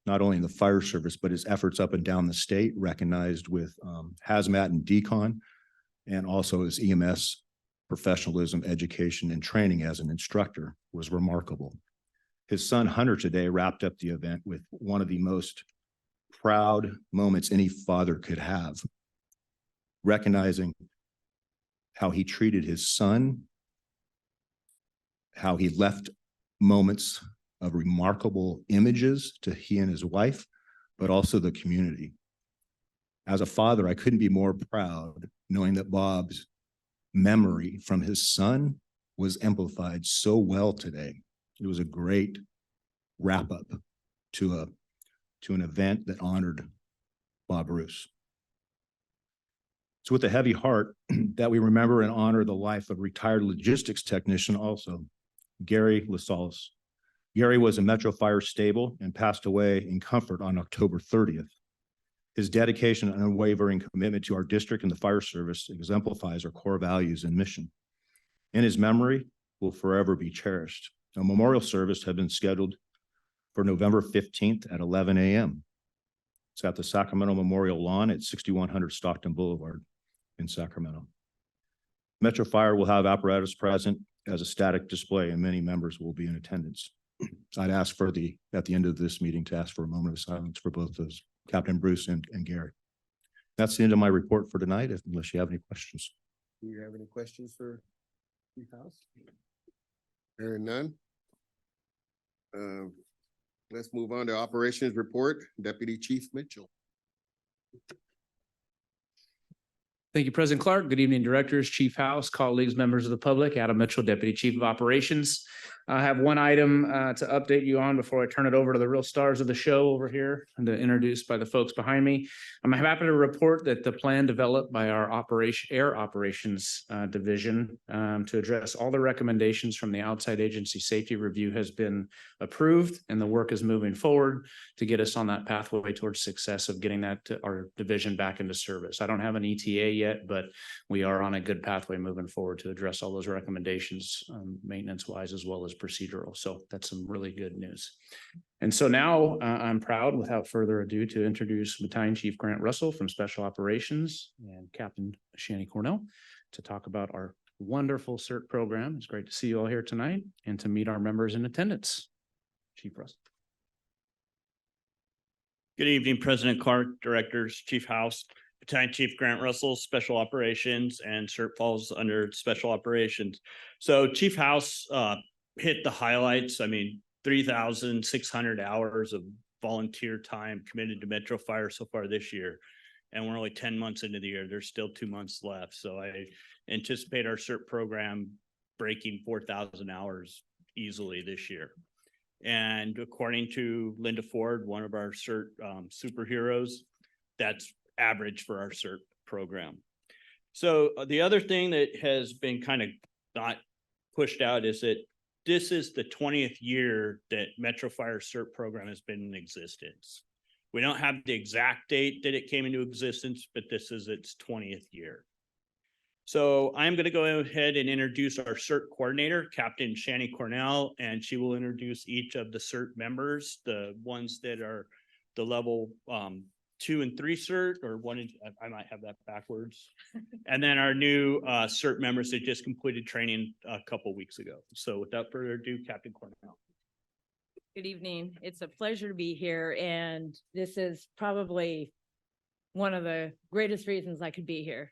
not only in the fire service, but his efforts up and down the state, recognized with hazmat and decon, and also his EMS professionalism, education, and training as an instructor was remarkable. His son Hunter today wrapped up the event with one of the most proud moments any father could have, recognizing how he treated his son, how he left moments of remarkable images to he and his wife, but also the community. As a father, I couldn't be more proud knowing that Bob's memory from his son was amplified so well today. It was a great wrap up to an event that honored Bob Bruce. It's with a heavy heart that we remember and honor the life of retired logistics technician also, Gary LaSalle. Gary was a Metro Fire stable and passed away in comfort on October 30th. His dedication and unwavering commitment to our district and the fire service exemplifies our core values and mission. In his memory will forever be cherished. A memorial service has been scheduled for November 15th at 11 a.m. It's at the Sacramento Memorial Lawn at 6100 Stockton Boulevard in Sacramento. Metro Fire will have apparatus present as a static display, and many members will be in attendance. I'd ask at the end of this meeting to ask for a moment of silence for both those, Captain Bruce and Gary. That's the end of my report for tonight, unless you have any questions. Do you have any questions for Chief House? Hearing none. Let's move on to operations report. Deputy Chief Mitchell. Thank you, President Clark. Good evening, directors, Chief House, colleagues, members of the public. Adam Mitchell, Deputy Chief of Operations. I have one item to update you on before I turn it over to the real stars of the show over here and to introduce by the folks behind me. I'm happy to report that the plan developed by our air operations division to address all the recommendations from the outside agency safety review has been approved, and the work is moving forward to get us on that pathway towards success of getting that our division back into service. I don't have an ETA yet, but we are on a good pathway moving forward to address all those recommendations, maintenance wise as well as procedural. So that's some really good news. And so now I'm proud, without further ado, to introduce Battalion Chief Grant Russell from Special Operations and Captain Shanny Cornell to talk about our wonderful CERT program. It's great to see you all here tonight and to meet our members in attendance. Chief Russell. Good evening, President Clark, directors, Chief House. Battalion Chief Grant Russell, Special Operations, and CERT falls under Special Operations. So Chief House hit the highlights. I mean, 3,600 hours of volunteer time committed to Metro Fire so far this year. And we're only 10 months into the year. There's still 2 months left. So I anticipate our CERT program breaking 4,000 hours easily this year. And according to Linda Ford, one of our CERT superheroes, that's average for our CERT program. So the other thing that has been kind of not pushed out is that this is the 20th year that Metro Fire CERT program has been in existence. We don't have the exact date that it came into existence, but this is its 20th year. So I'm going to go ahead and introduce our CERT coordinator, Captain Shanny Cornell, and she will introduce each of the CERT members, the ones that are the level 2 and 3 cert, or I might have that backwards. And then our new cert members that just completed training a couple weeks ago. So without further ado, Captain Cornell. Good evening. It's a pleasure to be here, and this is probably one of the greatest reasons I could be here.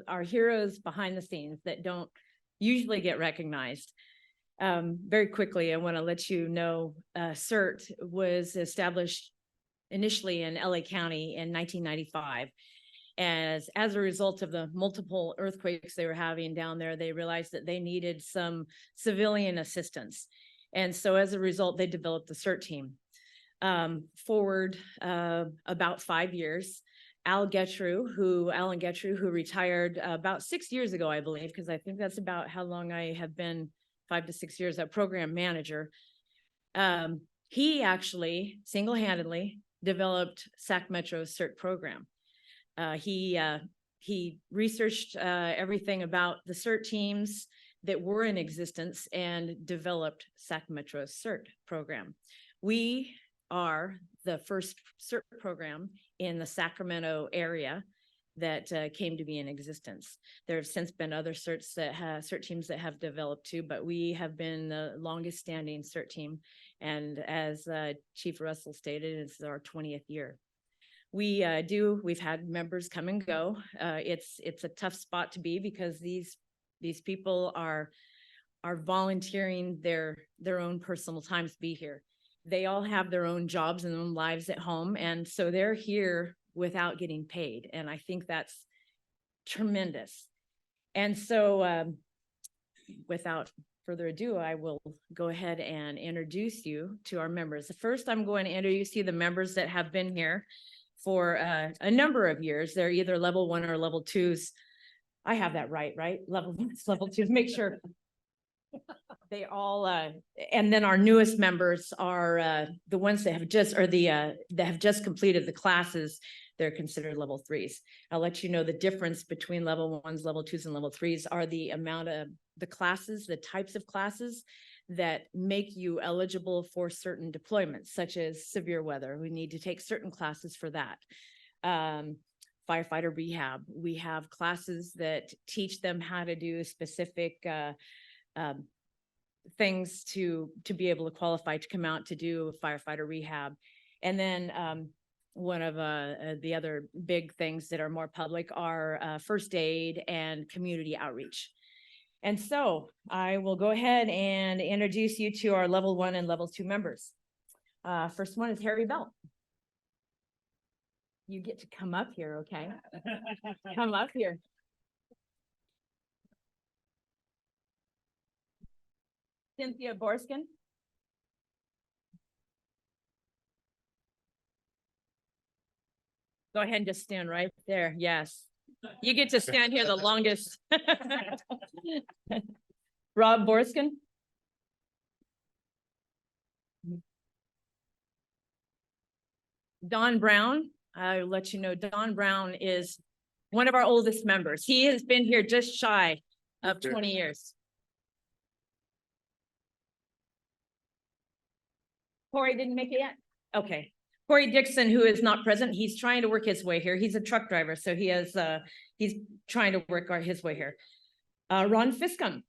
Our heroes behind the scenes that don't usually get recognized. Very quickly, I want to let you know, CERT was established initially in LA County in 1995. As a result of the multiple earthquakes they were having down there, they realized that they needed some civilian assistance. And so as a result, they developed the CERT team. Forward about 5 years, Alan Getru, who retired about 6 years ago, I believe, because I think that's about how long I have been, 5 to 6 years, a program manager. He actually single-handedly developed Sacramento's CERT program. He researched everything about the CERT teams that were in existence and developed Sacramento's CERT program. We are the first CERT program in the Sacramento area that came to be in existence. There have since been other CERT teams that have developed too, but we have been the longest standing CERT team. And as Chief Russell stated, it's our 20th year. We've had members come and go. It's a tough spot to be because these people are volunteering their own personal times to be here. They all have their own jobs and their own lives at home. And so they're here without getting paid. And I think that's tremendous. And so without further ado, I will go ahead and introduce you to our members. First, I'm going to introduce you the members that have been here for a number of years. They're either level 1 or level 2s. I have that right? Level 1s, level 2s, make sure. They all, and then our newest members are the ones that have just completed the classes. They're considered level 3s. I'll let you know the difference between level 1s, level 2s, and level 3s are the amount of the classes, the types of classes that make you eligible for certain deployments, such as severe weather. We need to take certain classes for that. Firefighter rehab. We have classes that teach them how to do specific things to be able to qualify to come out to do firefighter rehab. And then one of the other big things that are more public are first aid and community outreach. And so I will go ahead and introduce you to our level 1 and level 2 members. First one is Harry Belt. You get to come up here, okay? Come up here. Cynthia Borskin. Go ahead and just stand right there. Yes. You get to stand here the longest. Rob Borskin. Don Brown. I'll let you know Don Brown is one of our oldest members. He has been here just shy of 20 years. Corey didn't make it yet? Okay. Corey Dixon, who is not present, he's trying to work his way here. He's a truck driver, so he's trying to work his way here. Ron Fiscum.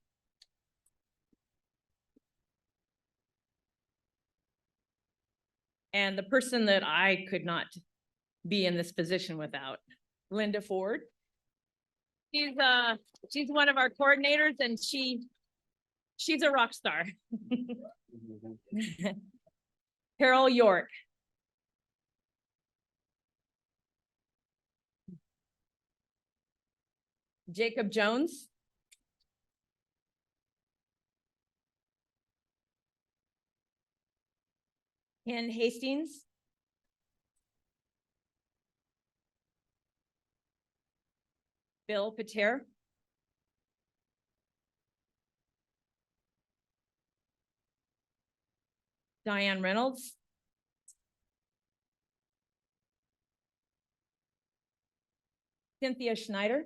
And the person that I could not be in this position without, Linda Ford. She's one of our coordinators, and she's a rock star. Carol York. Jacob Jones. Ken Hastings. Bill Pater. Diane Reynolds. Cynthia Schneider.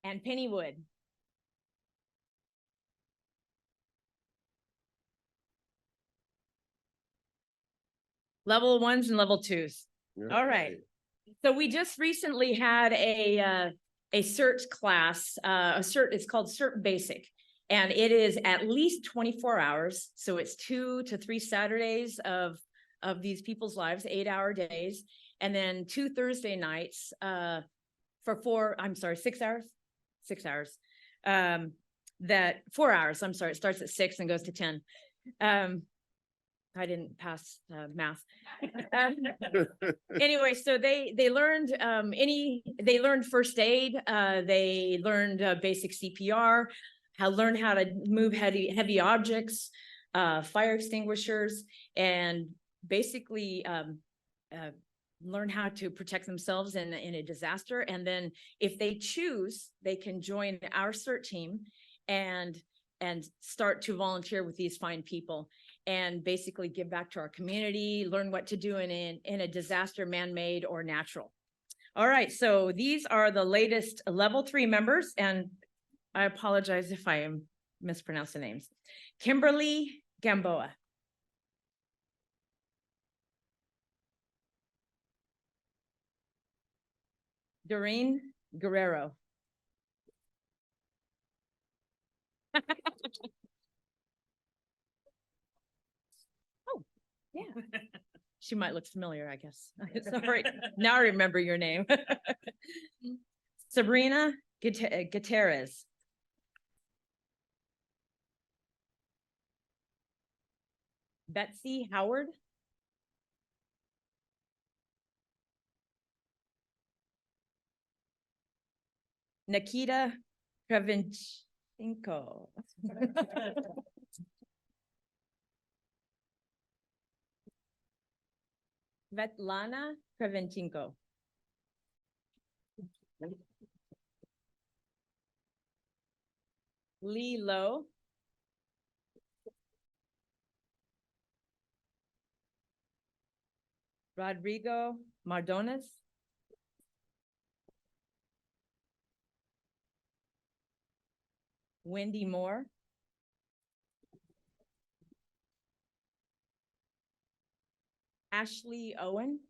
And Penny Wood. Level ones and level twos. All right. So we just recently had a CERT class, it's called CERT Basic. And it is at least 24 hours. So it's 2 to 3 Saturdays of these people's lives, 8-hour days. And then 2 Thursday nights, for 6 hours, 6 hours. 4 hours, I'm sorry, it starts at 6 and goes to 10. I didn't pass math. Anyway, so they learned they learned first aid, they learned basic CPR, learned how to move heavy objects, fire extinguishers, and basically learn how to protect themselves in a disaster. And then if they choose, they can join our CERT team and start to volunteer with these fine people and basically give back to our community, learn what to do in a disaster, man-made or natural. All right, so these are the latest level 3 members, and I apologize if I am mispronouncing names. Kimberly Gamboa. Doreen Guerrero. Oh, yeah. She might look familiar, I guess. Sorry, now I remember your name. Sabrina Gutierrez. Betsy Howard. Nikita Kravinchenko. Svetlana Kravinchenko. Lee Lowe. Rodrigo Mardones. Wendy Moore. Ashley Owen.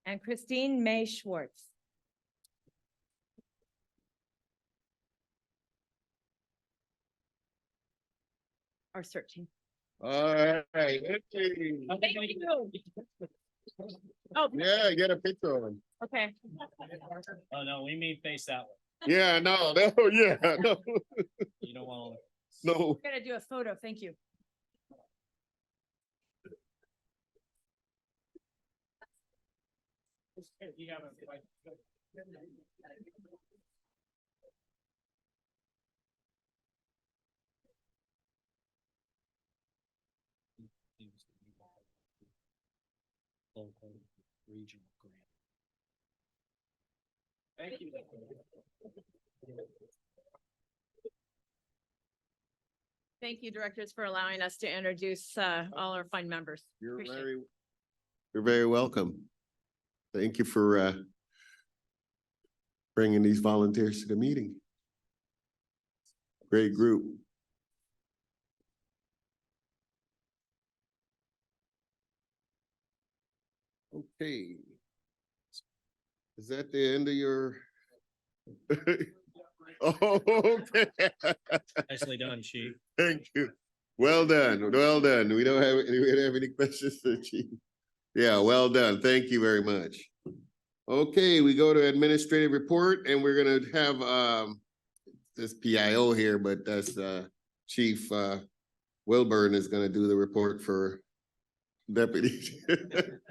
And Christine May Schwartz. Our searching. All right. Hey. Oh, Yeah, get a picture of him. okay. Oh, no, we may face that one. Yeah, no, yeah, no, You don't want no. We're gonna do a photo. Thank you. Regional grant. Thank you. Thank you, directors, for allowing us to introduce all our fine members. Appreciate it. You're very welcome. Thank you for bringing these volunteers to the meeting. Great group. Okay. Is that the end of your? Oh, okay. Nicely done, Chief. Thank you. Well done, well done. We don't have any questions for the chief. Yeah, well done. Thank you very much. Okay, we go to administrative report, and we're gonna have this PIO here, but that's Chief Wilburn is gonna do the report for Deputy.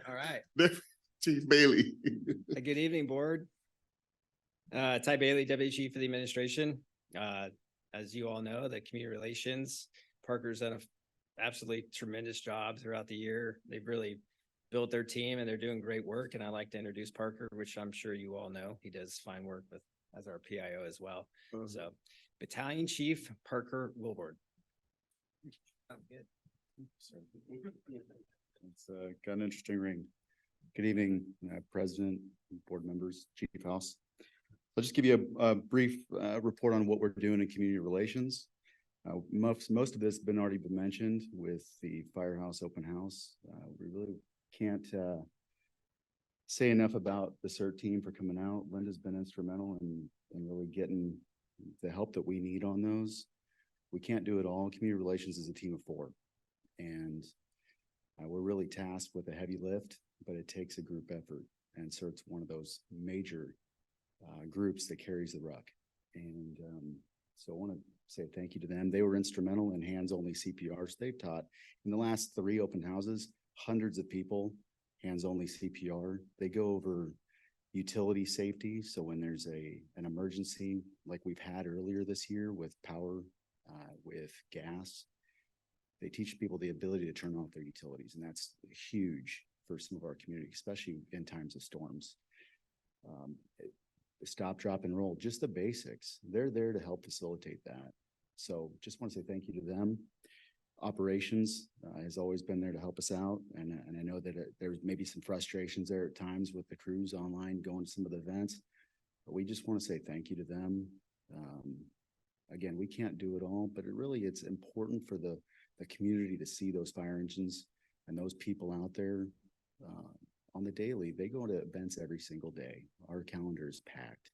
All right. Chief Bailey. Good evening, board. Ty Bailey, Deputy Chief of the Administration. As you all know, the community relations, Parker's done an absolutely tremendous job throughout the year. They've really built their team and they're doing great work. And I'd like to introduce Parker, which I'm sure you all know. He does fine work as our PIO as well. So Battalion Chief Parker Wilbord. It's got an interesting ring. Good evening, President, board members, Chief House. I'll just give you a brief report on what we're doing in community relations. Most of this has been already been mentioned with the Firehouse Open House. We really can't say enough about the CERT team for coming out. Linda's been instrumental in really getting the help that we need on those. We can't do it all. Community relations is a team of 4. And we're really tasked with a heavy lift, but it takes a group effort. And CERT's one of those major groups that carries the ruck. And so I want to say thank you to them. They were instrumental in hands-only CPRs. They've taught in the last 3 open houses, hundreds of people hands-only CPR. They go over utility safety. So when there's an emergency like we've had earlier this year with power, with gas, they teach people the ability to turn off their utilities. And that's huge for some of our community, especially in times of storms. Stop, drop, and roll, just the basics. They're there to help facilitate that. So just want to say thank you to them. Operations has always been there to help us out. And I know that there's maybe some frustrations there at times with the crews online going to some of the events, but we just want to say thank you to them. Again, we can't do it all, but it's important for the community to see those fire engines and those people out there on the daily. They go to events every single day. Our calendar is packed,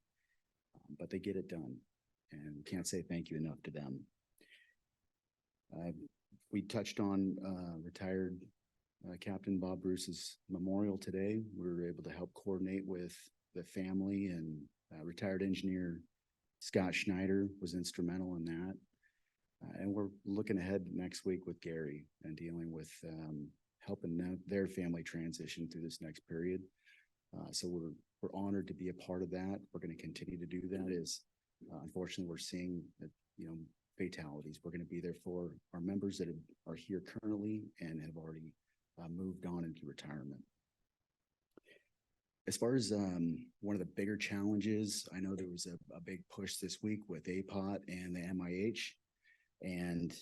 but they get it done, and can't say thank you enough to them. We touched on retired Captain Bob Bruce's memorial today. We were able to help coordinate with the family, and retired engineer Scott Schneider was instrumental in that. And we're looking ahead next week with Gary and dealing with helping their family transition through this next period. So we're honored to be a part of that. We're going to continue to do that. Unfortunately, we're seeing that, fatalities. We're going to be there for our members that are here currently and have already moved on into retirement. As far as one of the bigger challenges, I know there was a big push this week with APOT and the MIH. And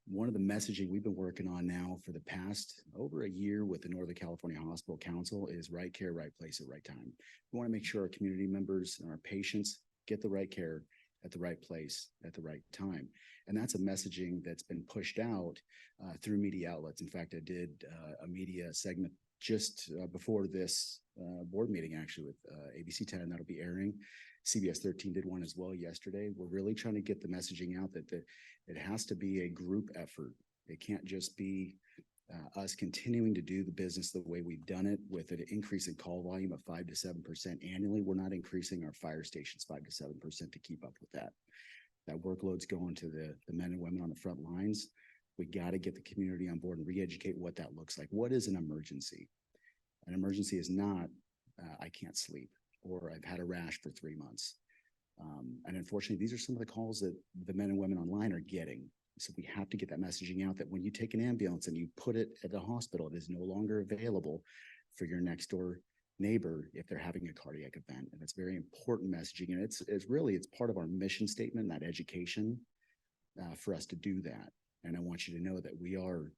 one of the messaging we've been working on now for the past over a year with the Northern California Hospital Council is right care, right place at right time. We want to make sure our community members and our patients get the right care at the right place at the right time. And that's a messaging that's been pushed out through media outlets. In fact, I did a media segment just before this board meeting, actually, with ABC 10, and that'll be airing. CBS 13 did one as well yesterday. We're really trying to get the messaging out that it has to be a group effort. It can't just be us continuing to do the business the way we've done it with an increase in call volume of 5 to 7% annually. We're not increasing our fire stations 5 to 7% to keep up with that. That workload's going to the men and women on the front lines. We got to get the community on board and re-educate what that looks like. What is an emergency? An emergency is not, I can't sleep, or I've had a rash for 3 months. And unfortunately, these are some of the calls that the men and women online are getting. So we have to get that messaging out that when you take an ambulance and you put it at the hospital, it is no longer available for your next door neighbor if they're having a cardiac event. And it's very important messaging. And it's part of our mission statement, that education for us to do that. And I want you to know that we are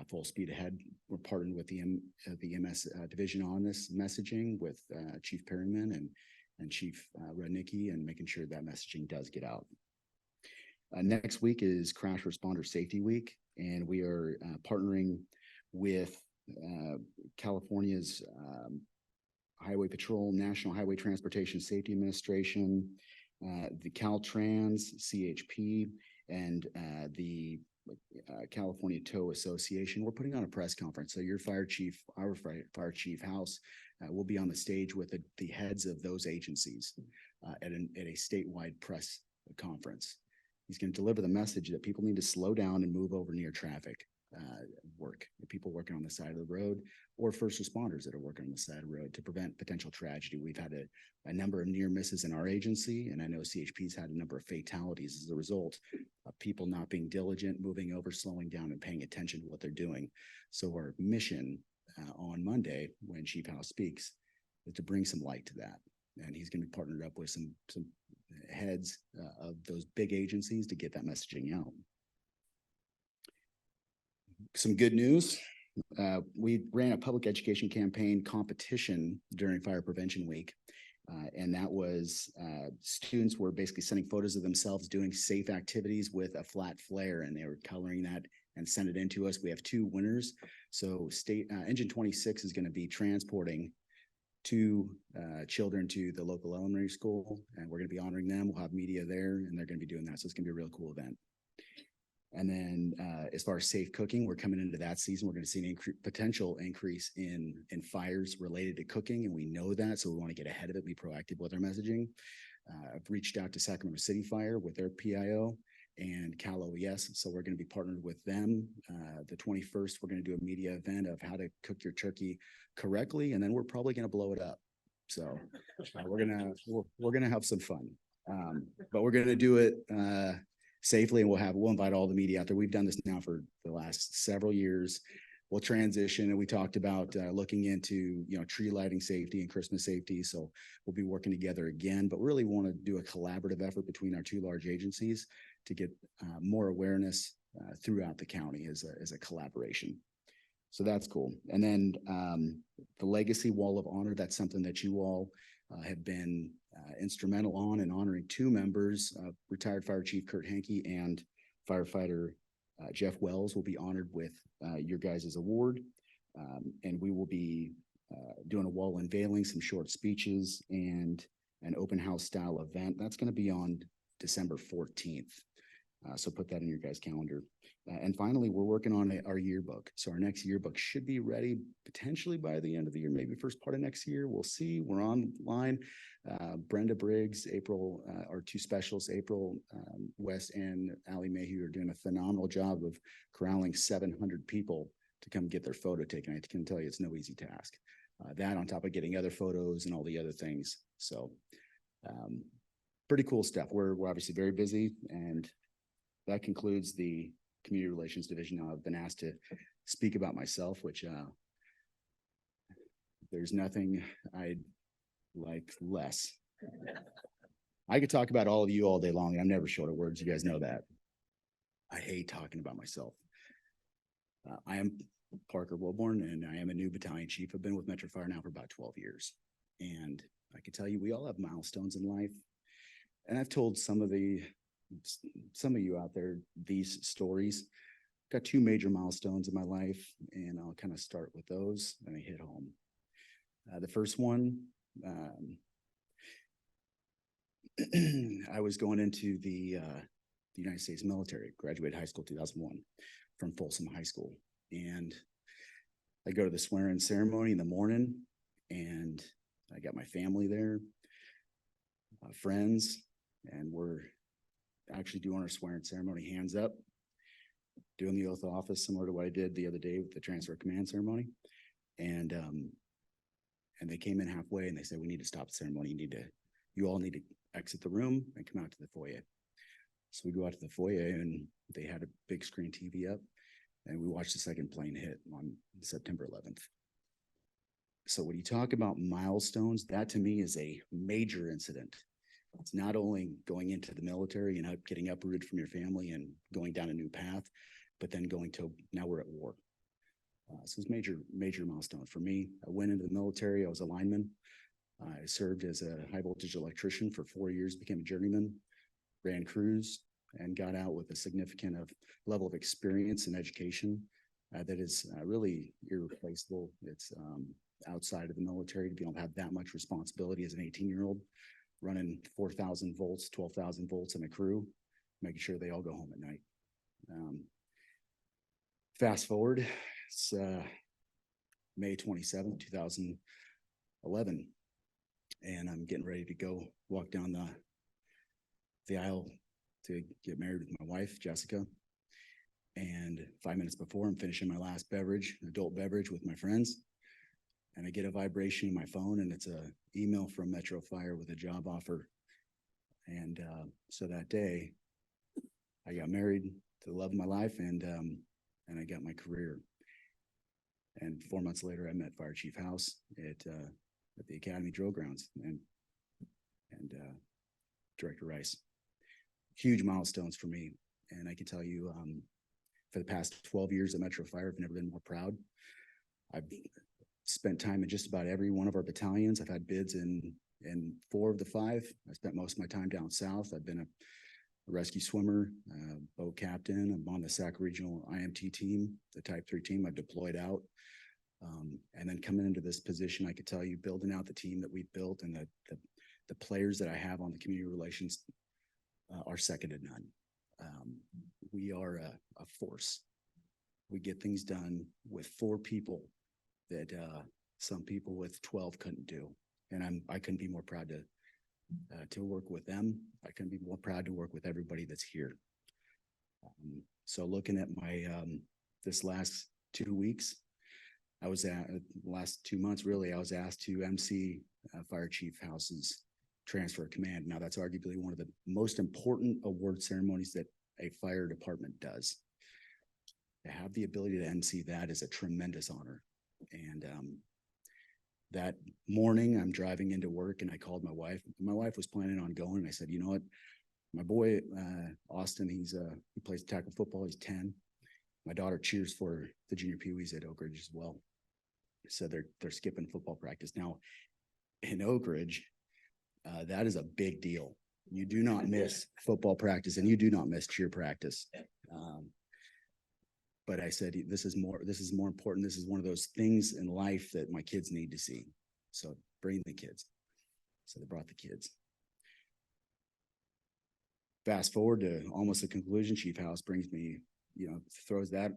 full speed ahead. We're partnering with the MS division on this messaging with Chief Perryman and Chief Rudnicki, and making sure that messaging does get out. Next week is Crash Responder Safety Week, and we are partnering with California's Highway Patrol, National Highway Transportation Safety Administration, the Caltrans, CHP, and the California Tow Association. We're putting on a press conference. So your fire chief, our fire chief House, will be on the stage with the heads of those agencies at a statewide press conference. He's going to deliver the message that people need to slow down and move over near traffic work. People working on the side of the road, or first responders that are working on the side of the road to prevent potential tragedy. We've had a number of near misses in our agency, and I know CHP's had a number of fatalities as a result of people not being diligent, moving over, slowing down, and paying attention to what they're doing. So our mission on Monday, when Chief House speaks, is to bring some light to that. And he's going to be partnered up with some heads of those big agencies to get that messaging out. Some good news. We ran a public education campaign competition during Fire Prevention Week, And that was students were basically sending photos of themselves doing safe activities with a flat flare, and they were coloring that and send it in to us. We have 2 winners. So Engine 26 is going to be transporting 2 children to the local elementary school, and we're going to be honoring them. We'll have media there, and they're going to be doing that. So it's going to be a real cool event. And then as far as safe cooking, we're coming into that season. We're going to see an potential increase in fires related to cooking, and we know that. So we want to get ahead of it, be proactive with our messaging. I've reached out to Sacramento City Fire with their PIO and Cal OES. So we're going to be partnered with them. The 21st, we're going to do a media event of how to cook your turkey correctly, and then we're probably going to blow it up. So we're gonna have some fun, but we're gonna do it safely, and we'll invite all the media out there. We've done this now for the last several years. We'll transition, and we talked about looking into tree lighting safety and Christmas safety. So we'll be working together again, but really want to do a collaborative effort between our 2 large agencies to get more awareness throughout the county as a collaboration. So that's cool. And then the Legacy Wall of Honor, that's something that you all have been instrumental on in honoring 2 members, retired Fire Chief Kurt Hankey and firefighter Jeff Wells will be honored with your guys' award. And we will be doing a wall unveiling, some short speeches, and an open house style event. That's going to be on December 14th. So put that in your guys' calendar. And finally, we're working on our yearbook. So our next yearbook should be ready potentially by the end of the year, maybe first part of next year. We'll see. We're online. Brenda Briggs, April, our 2 specialists, April West and Allie Mayhew, are doing a phenomenal job of corralling 700 people to come get their photo taken. I can tell you it's no easy task. That on top of getting other photos and all the other things. So pretty cool stuff. We're obviously very busy, and that concludes the Community Relations Division. Now I've been asked to speak about myself, which there's nothing I'd like less. I could talk about all of you all day long. I'm never short of words. You guys know that. I hate talking about myself. I am Parker Wilborn, and I am a new battalion chief. I've been with Metro Fire now for about 12 years. And I can tell you, we all have milestones in life. And I've told some of you out there these stories. Got 2 major milestones in my life, and I'll kind of start with those and I hit home. The first one, I was going into the United States military, graduated high school 2001 from Folsom High School. And I go to the swearing ceremony in the morning, and I got my family there, friends, and we're actually doing our swearing ceremony, hands up, doing the oath of office, similar to what I did the other day with the transfer of command ceremony. And they came in halfway, and they said, "We need to stop the ceremony. You all need to exit the room and come out to the foyer." So we go out to the foyer, and they had a big screen TV up, and we watched the second plane hit on September 11th. So when you talk about milestones, that to me is a major incident. It's not only going into the military and getting uprooted from your family and going down a new path, but then going to, now we're at war. So it's major milestone for me. I went into the military. I was a lineman. I served as a high voltage electrician for 4 years, became a journeyman, ran crews, and got out with a significant level of experience and education that is really irreplaceable. It's outside of the military to be able to have that much responsibility as an 18-year-old, running 4,000 volts, 12,000 volts in a crew, making sure they all go home at night. Fast forward, it's May 27th, 2011, and I'm getting ready to go walk down the aisle to get married with my wife, Jessica. And 5 minutes before, I'm finishing my last beverage, adult beverage with my friends. And I get a vibration in my phone, and it's an email from Metro Fire with a job offer. And so that day, I got married to the love of my life, and I got my career. And 4 months later, I met Fire Chief House at the Academy Drill Grounds and Director Rice. Huge milestones for me. And I can tell you, for the past 12 years at Metro Fire, I've never been more proud. I've spent time in just about every one of our battalions. I've had bids in 4 of the 5. I spent most of my time down south. I've been a rescue swimmer, boat captain. I'm on the Sac Regional IMT team, the Type 3 team. I've deployed out. And then coming into this position, I could tell you, building out the team that we've built and the players that I have on the community relations are second to none. We are a force. We get things done with 4 people that some people with 12 couldn't do. And I couldn't be more proud to work with them. I couldn't be more proud to work with everybody that's here. So looking at my this last 2 weeks, I was last 2 months really, I was asked to MC Fire Chief House's transfer of command. Now that's arguably one of the most important award ceremonies that a fire department does. To have the ability to MC that is a tremendous honor. And that morning I'm driving into work and I called my wife. My wife was planning on going. And I said, you know what, my boy, Austin, he plays tackle football. He's 10. My daughter cheers for the junior peewees at Oak Ridge as well. So they're skipping football practice. Now in Oak Ridge, that is a big deal. You do not miss football practice and you do not miss cheer practice. But I said, this is more important. This is one of those things in life that my kids need to see. So bring the kids. So they brought the kids. Fast forward to almost the conclusion, Chief House brings me, throws that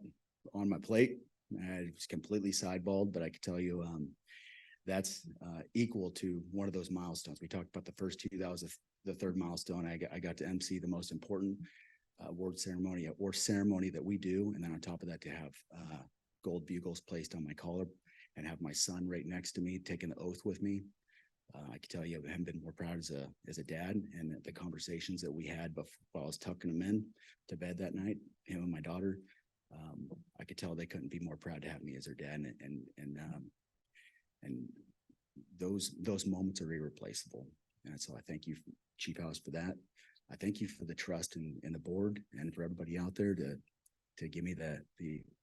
on my plate. I was completely sideballed, but I could tell you that's equal to one of those milestones. We talked about the first 2. That was the 3rd milestone. I got to MC the most important award ceremony that we do. And then on top of that, to have gold bugles placed on my collar and have my son right next to me taking the oath with me. I can tell you I haven't been more proud as a dad, and the conversations that we had before I was tucking him in to bed that night, him and my daughter, I could tell they couldn't be more proud to have me as their dad. And those moments are irreplaceable. And so I thank you, Chief House, for that. I thank you for the trust in the board and for everybody out there to give me the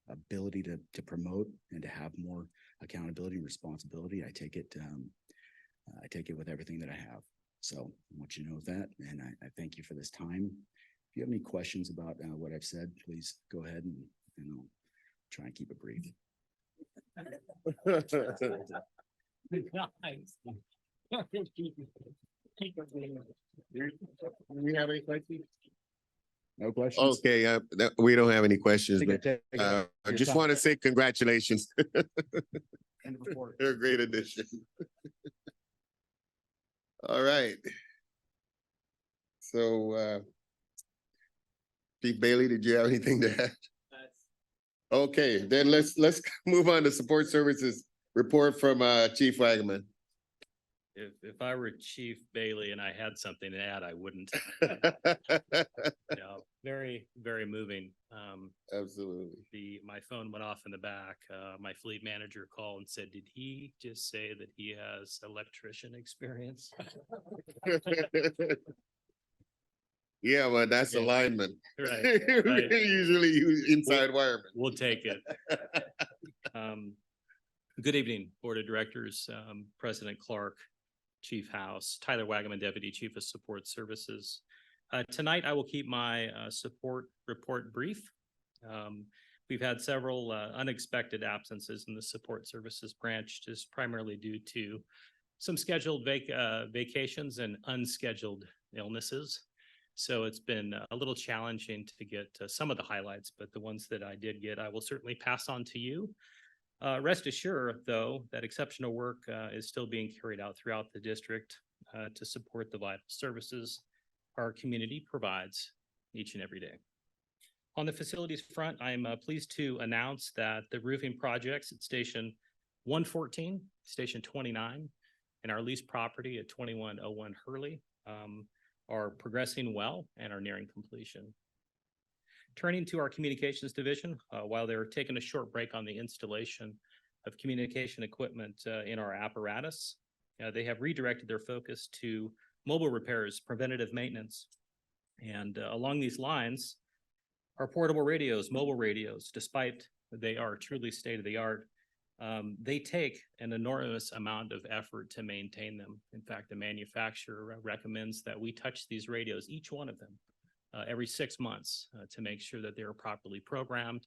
ability to promote and to have more accountability and responsibility. I take it with everything that I have. So I want you to know that, and I thank you for this time. If you have any questions about what I've said, please go ahead and I'll try and keep it brief. We have any questions? No questions? Okay, we don't have any questions, but I just want to say congratulations. They're a great addition. All right. So, Chief Bailey, did you have anything to add? Okay, then let's move on to support services report from Chief Wagaman. If I were Chief Bailey and I had something to add, I wouldn't. Very, very moving. Absolutely. My phone went off in the back. My fleet manager called and said, did he just say that he has electrician experience? Yeah, well, that's Yeah. alignment. Right. We usually use inside wireman. We'll take it. Good evening, Board of Directors, President Clark, Chief House, Tyler Wagaman, Deputy Chief of Support Services. Tonight, I will keep my support report brief. We've had several unexpected absences in the support services branch, just primarily due to some scheduled vacations and unscheduled illnesses. So it's been a little challenging to get some of the highlights, but the ones that I did get, I will certainly pass on to you. Rest assured, though, that exceptional work is still being carried out throughout the district to support the vital services our community provides each and every day. On the facilities front, I'm pleased to announce that the roofing projects at Station 114, Station 29, and our leased property at 2101 Hurley are progressing well and are nearing completion. Turning to our communications division, while they're taking a short break on the installation of communication equipment in our apparatus, they have redirected their focus to mobile repairs, preventative maintenance. And along these lines, our portable radios, mobile radios, despite they are truly state-of-the-art, they take an enormous amount of effort to maintain them. In fact, the manufacturer recommends that we touch these radios, each one of them, every 6 months to make sure that they're properly programmed,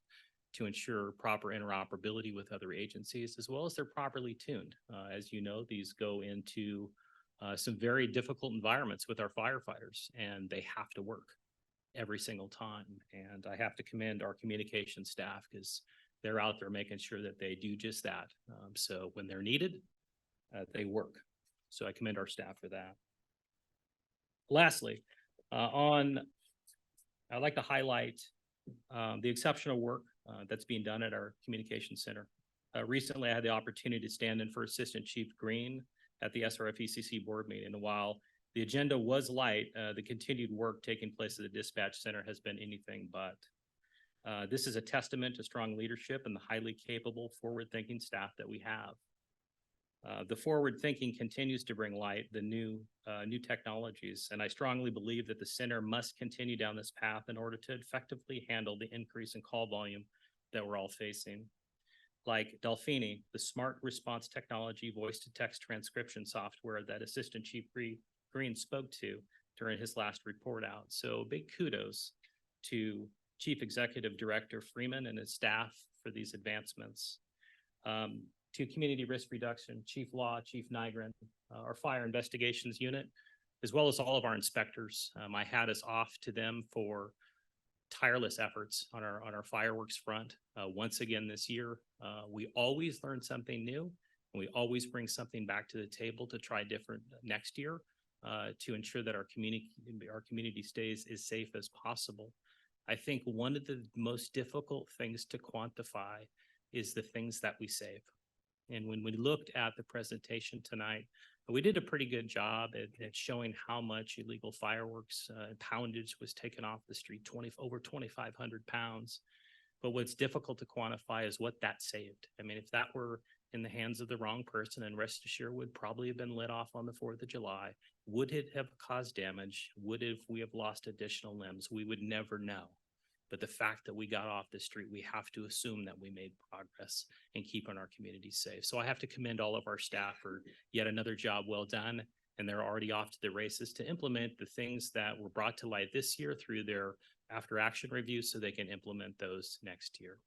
to ensure proper interoperability with other agencies, as well as they're properly tuned. As you know, these go into some very difficult environments with our firefighters, and they have to work every single time. And I have to commend our communication staff because they're out there making sure that they do just that. So when they're needed, they work. So I commend our staff for that. Lastly, I'd like to highlight the exceptional work that's being done at our communication center. Recently, I had the opportunity to stand in for Assistant Chief Green at the SRF-ECC board meeting. And while the agenda was light, the continued work taking place at the dispatch center has been anything but. This is a testament to strong leadership and the highly capable, forward-thinking staff that we have. The forward thinking continues to bring light the new technologies, and I strongly believe that the center must continue down this path in order to effectively handle the increase in call volume that we're all facing. Like Delphini, the smart response technology voice-to-text transcription software that Assistant Chief Green spoke to during his last report out. So big kudos to Chief Executive Director Freeman and his staff for these advancements. To Community Risk Reduction, Chief Law, Chief Nygren, our Fire Investigations Unit, as well as all of our inspectors. My hat is off to them for tireless efforts on our fireworks front. Once again this year, we always learn something new, and we always bring something back to the table to try different next year to ensure that our community stays as safe as possible. I think one of the most difficult things to quantify is the things that we save. And when we looked at the presentation tonight, we did a pretty good job at showing how much illegal fireworks poundage was taken off the street, over 2,500 pounds. But what's difficult to quantify is what that saved. I mean, if that were in the hands of the wrong person, and rest assured would probably have been lit off on the 4th of July, would it have caused damage? We have lost additional limbs? We would never know. But the fact that we got off the street, we have to assume that we made progress in keeping our communities safe. So I have to commend all of our staff for yet another job well done. And they're already off to the races to implement the things that were brought to light this year through their after action reviews so they can implement those next year.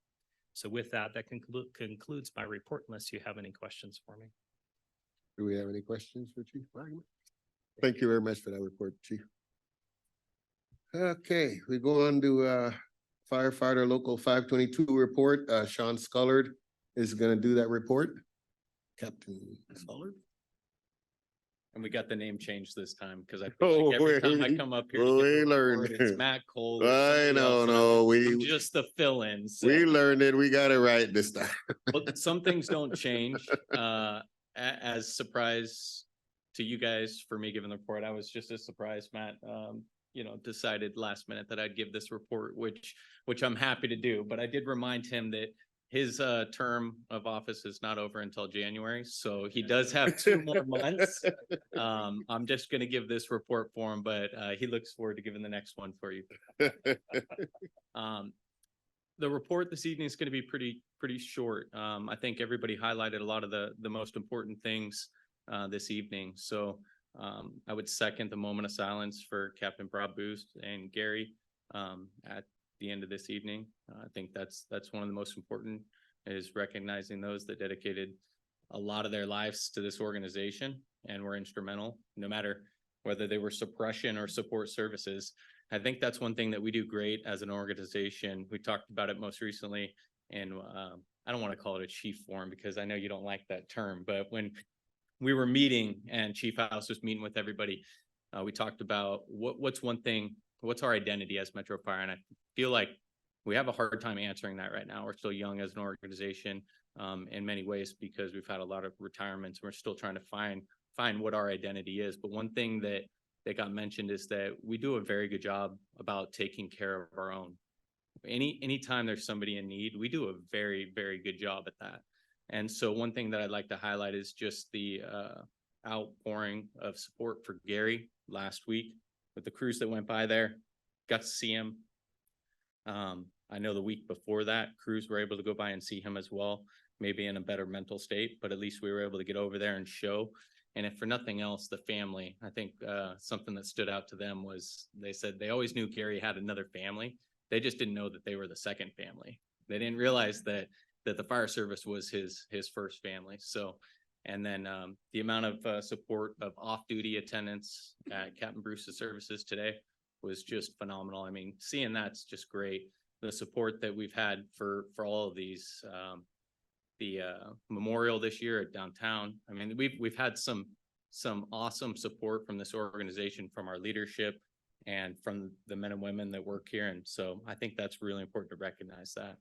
So with that, that concludes my report unless you have any questions for me. Do we have any questions for Chief Wagner? Thank you very much for that report, Chief. Okay, we go on to firefighter local 522 report. Sean Scullard is going to do that report. Captain Scullard. And we got the name changed this time because every time I come up here, we learned. It's Matt Cole. I know, no, I'm just the fill-ins. So. We learned it. We got it right this time. But some things don't change. As surprise to you guys for me giving the report, I was just as surprised, Matt. Decided last minute that I'd give this report, which I'm happy to do. But I did remind him that his term of office is not over until January, so he does have 2 more months. I'm just going to give this report for him, but he looks forward to giving the next one for you. The report this evening is going to be pretty short. I think everybody highlighted a lot of the most important things this evening. So I would second the moment of silence for Captain Bob Boost and Gary at the end of this evening. I think that's one of the most important, is recognizing those that dedicated a lot of their lives to this organization and were instrumental, no matter whether they were suppression or support services. I think that's one thing that we do great as an organization. We talked about it most recently, and I don't want to call it a chief forum because I know you don't like that term, but when we were meeting and Chief House was meeting with everybody, we talked about what's our identity as Metro Fire, and I feel like we have a hard time answering that right now. We're still young as an organization in many ways because we've had a lot of retirements. We're still trying to find what our identity is. But one thing that got mentioned is that we do a very good job about taking care of our own. Anytime there's somebody in need, we do a very, very good job at that. And so one thing that I'd like to highlight is just the outpouring of support for Gary last week with the crews that went by there. Got to see him. I know the week before that, crews were able to go by and see him as well. maybe in a better mental state, but at least we were able to get over there and show. And if for nothing else, the family, I think something that stood out to them was they said they always knew Gary had another family. They just didn't know that they were the second family. They didn't realize that the fire service was his first family. So, and then the amount of support of off-duty attendance at Captain Bruce's services today was just phenomenal. I mean, seeing that's just great. The support that we've had for all of these, the memorial this year at downtown. I mean, we've had some awesome support from this organization, from our leadership and from the men and women that work here. And so I think that's really important to recognize that.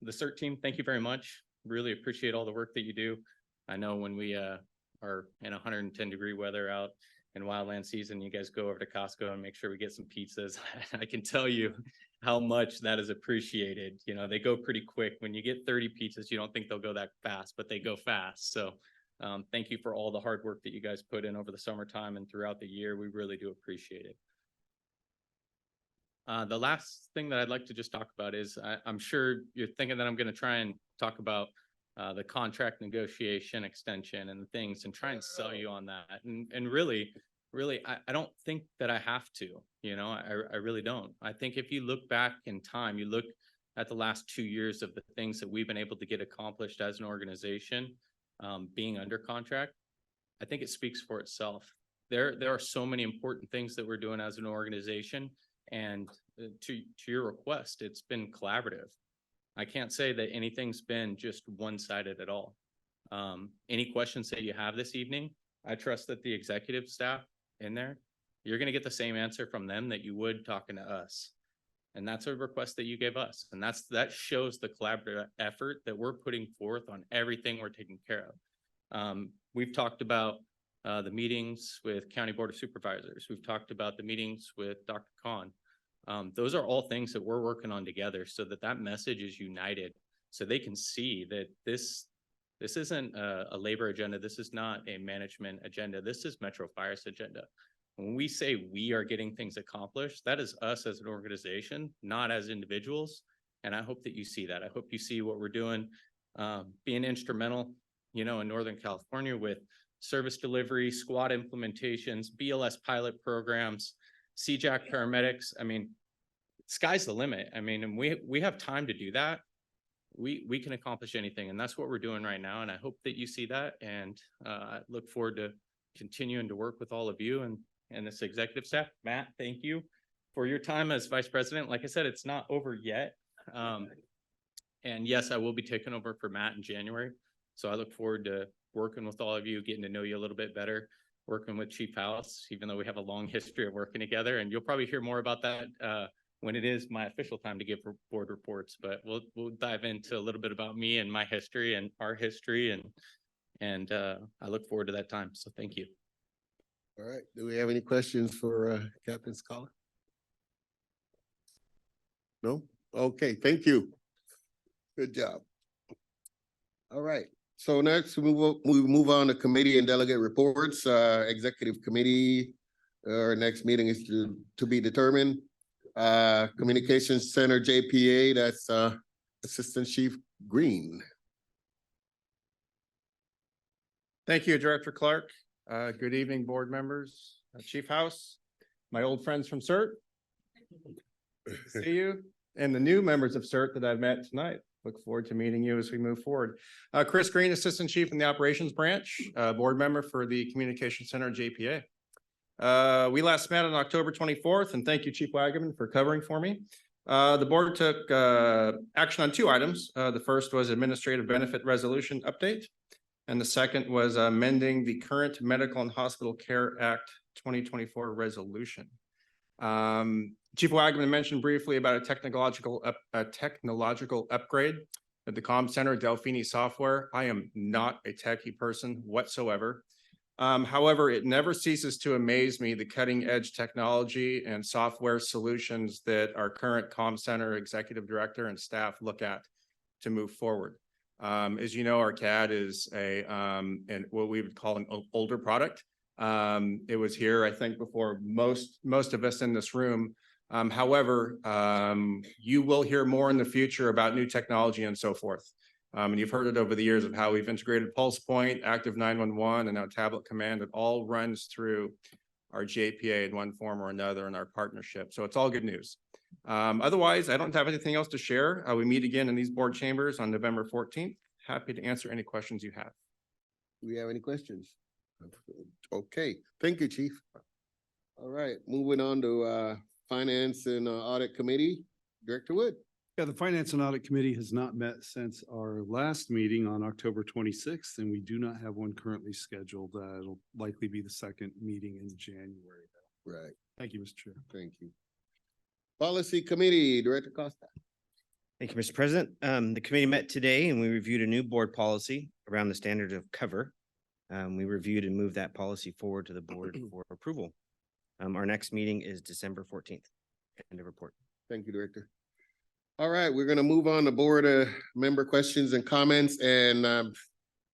The CERT team, thank you very much. Really appreciate all the work that you do. I know when we are in 110-degree weather out in wildland season, you guys go over to Costco and make sure we get some pizzas. I can tell you how much that is appreciated. You know, they go pretty quick. When you get 30 pizzas, you don't think they'll go that fast, but they go fast. So thank you for all the hard work that you guys put in over the summertime and throughout the year. We really do appreciate it. The last thing that I'd like to just talk about is I'm sure you're thinking that I'm going to try and talk about the contract negotiation extension and things and try and sell you on that. And really, I don't think that I have to, you know, I really don't. I think if you look back in time, you look at the last 2 years of the things that we've been able to get accomplished as an organization, being under contract, I think it speaks for itself. There are so many important things that we're doing as an organization. And to your request, it's been collaborative. I can't say that anything's been just one-sided at all. Any questions that you have this evening, I trust that the executive staff in there, you're going to get the same answer from them that you would talking to us. And that's a request that you gave us. And that shows the collaborative effort that we're putting forth on everything we're taking care of. We've talked about the meetings with County Board of Supervisors. We've talked about the meetings with Dr. Khan. Those are all things that we're working on together so that message is united, so they can see that this isn't a labor agenda. This is not a management agenda. This is Metro Fire's agenda. When we say we are getting things accomplished, that is us as an organization, not as individuals. And I hope that you see that. I hope you see what we're doing, being instrumental, you know, in Northern California with service delivery, squad implementations, BLS pilot programs, CJAC paramedics. I mean, sky's the limit. I mean, and we have time to do that. We can accomplish anything, and that's what we're doing right now. And I hope that you see that, and I look forward to continuing to work with all of you and this executive staff. Matt, thank you for your time as vice president. Like I said, it's not over yet. And yes, I will be taking over for Matt in January. So I look forward to working with all of you, getting to know you a little bit better, working with Chief House, even though we have a long history of working together. And you'll probably hear more about that when it is my official time to give board reports. But we'll dive into a little bit about me and my history and our history, and I look forward to that time. So thank you. All right. Do we have any questions for Captain Scala? No? Okay, thank you. Good job. All right. So next we move on to committee and delegate reports. Executive committee, our next meeting is to be determined. Communications Center JPA, that's Assistant Chief Green. Thank you, Director Clark. Good evening, board members, Chief House, my old friends from CERT. See you, and the new members of CERT that I've met tonight. Look forward to meeting you as we move forward. Chris Green, Assistant Chief in the Operations Branch, board member for the Communication Center JPA. We last met on October 24th, and thank you, Chief Wagaman, for covering for me. The board took action on 2 items. The first was administrative benefit resolution update, and the second was amending the current Medical and Hospital Care Act 2024 resolution. Chief Wagaman mentioned briefly about a technological upgrade at the comm center, Delphini software. I am not a techie person whatsoever. However, it never ceases to amaze me the cutting edge technology and software solutions that our current comm center executive director and staff look at to move forward. As you know, our CAD is and what we would call an older product. It was here, I think, before most of us in this room. However, you will hear more in the future about new technology and so forth. And you've heard it over the years of how we've integrated Pulse Point, Active 911, and now Tablet Command. It all runs through our JPA in one form or another in our partnership. So it's all good news. Otherwise, I don't have anything else to share. We meet again in these board chambers on November 14th. Happy to answer any questions you have. Do we have any questions? Okay, thank you, Chief. All right, moving on to Finance and Audit Committee, Director Wood. Yeah, the Finance and Audit Committee has not met since our last meeting on October 26th, and we do not have one currently scheduled. It'll likely be the second meeting in January. Right. Thank you, Mr. Chair. Thank you. Policy Committee, Director Costa. Thank you, Mr. President. The committee met today and we reviewed a new board policy around the standard of cover. We reviewed and moved that policy forward to the board for approval. Our next meeting is December 14th. End of report. Thank you, Director. All right, we're gonna move on to board member questions and comments, and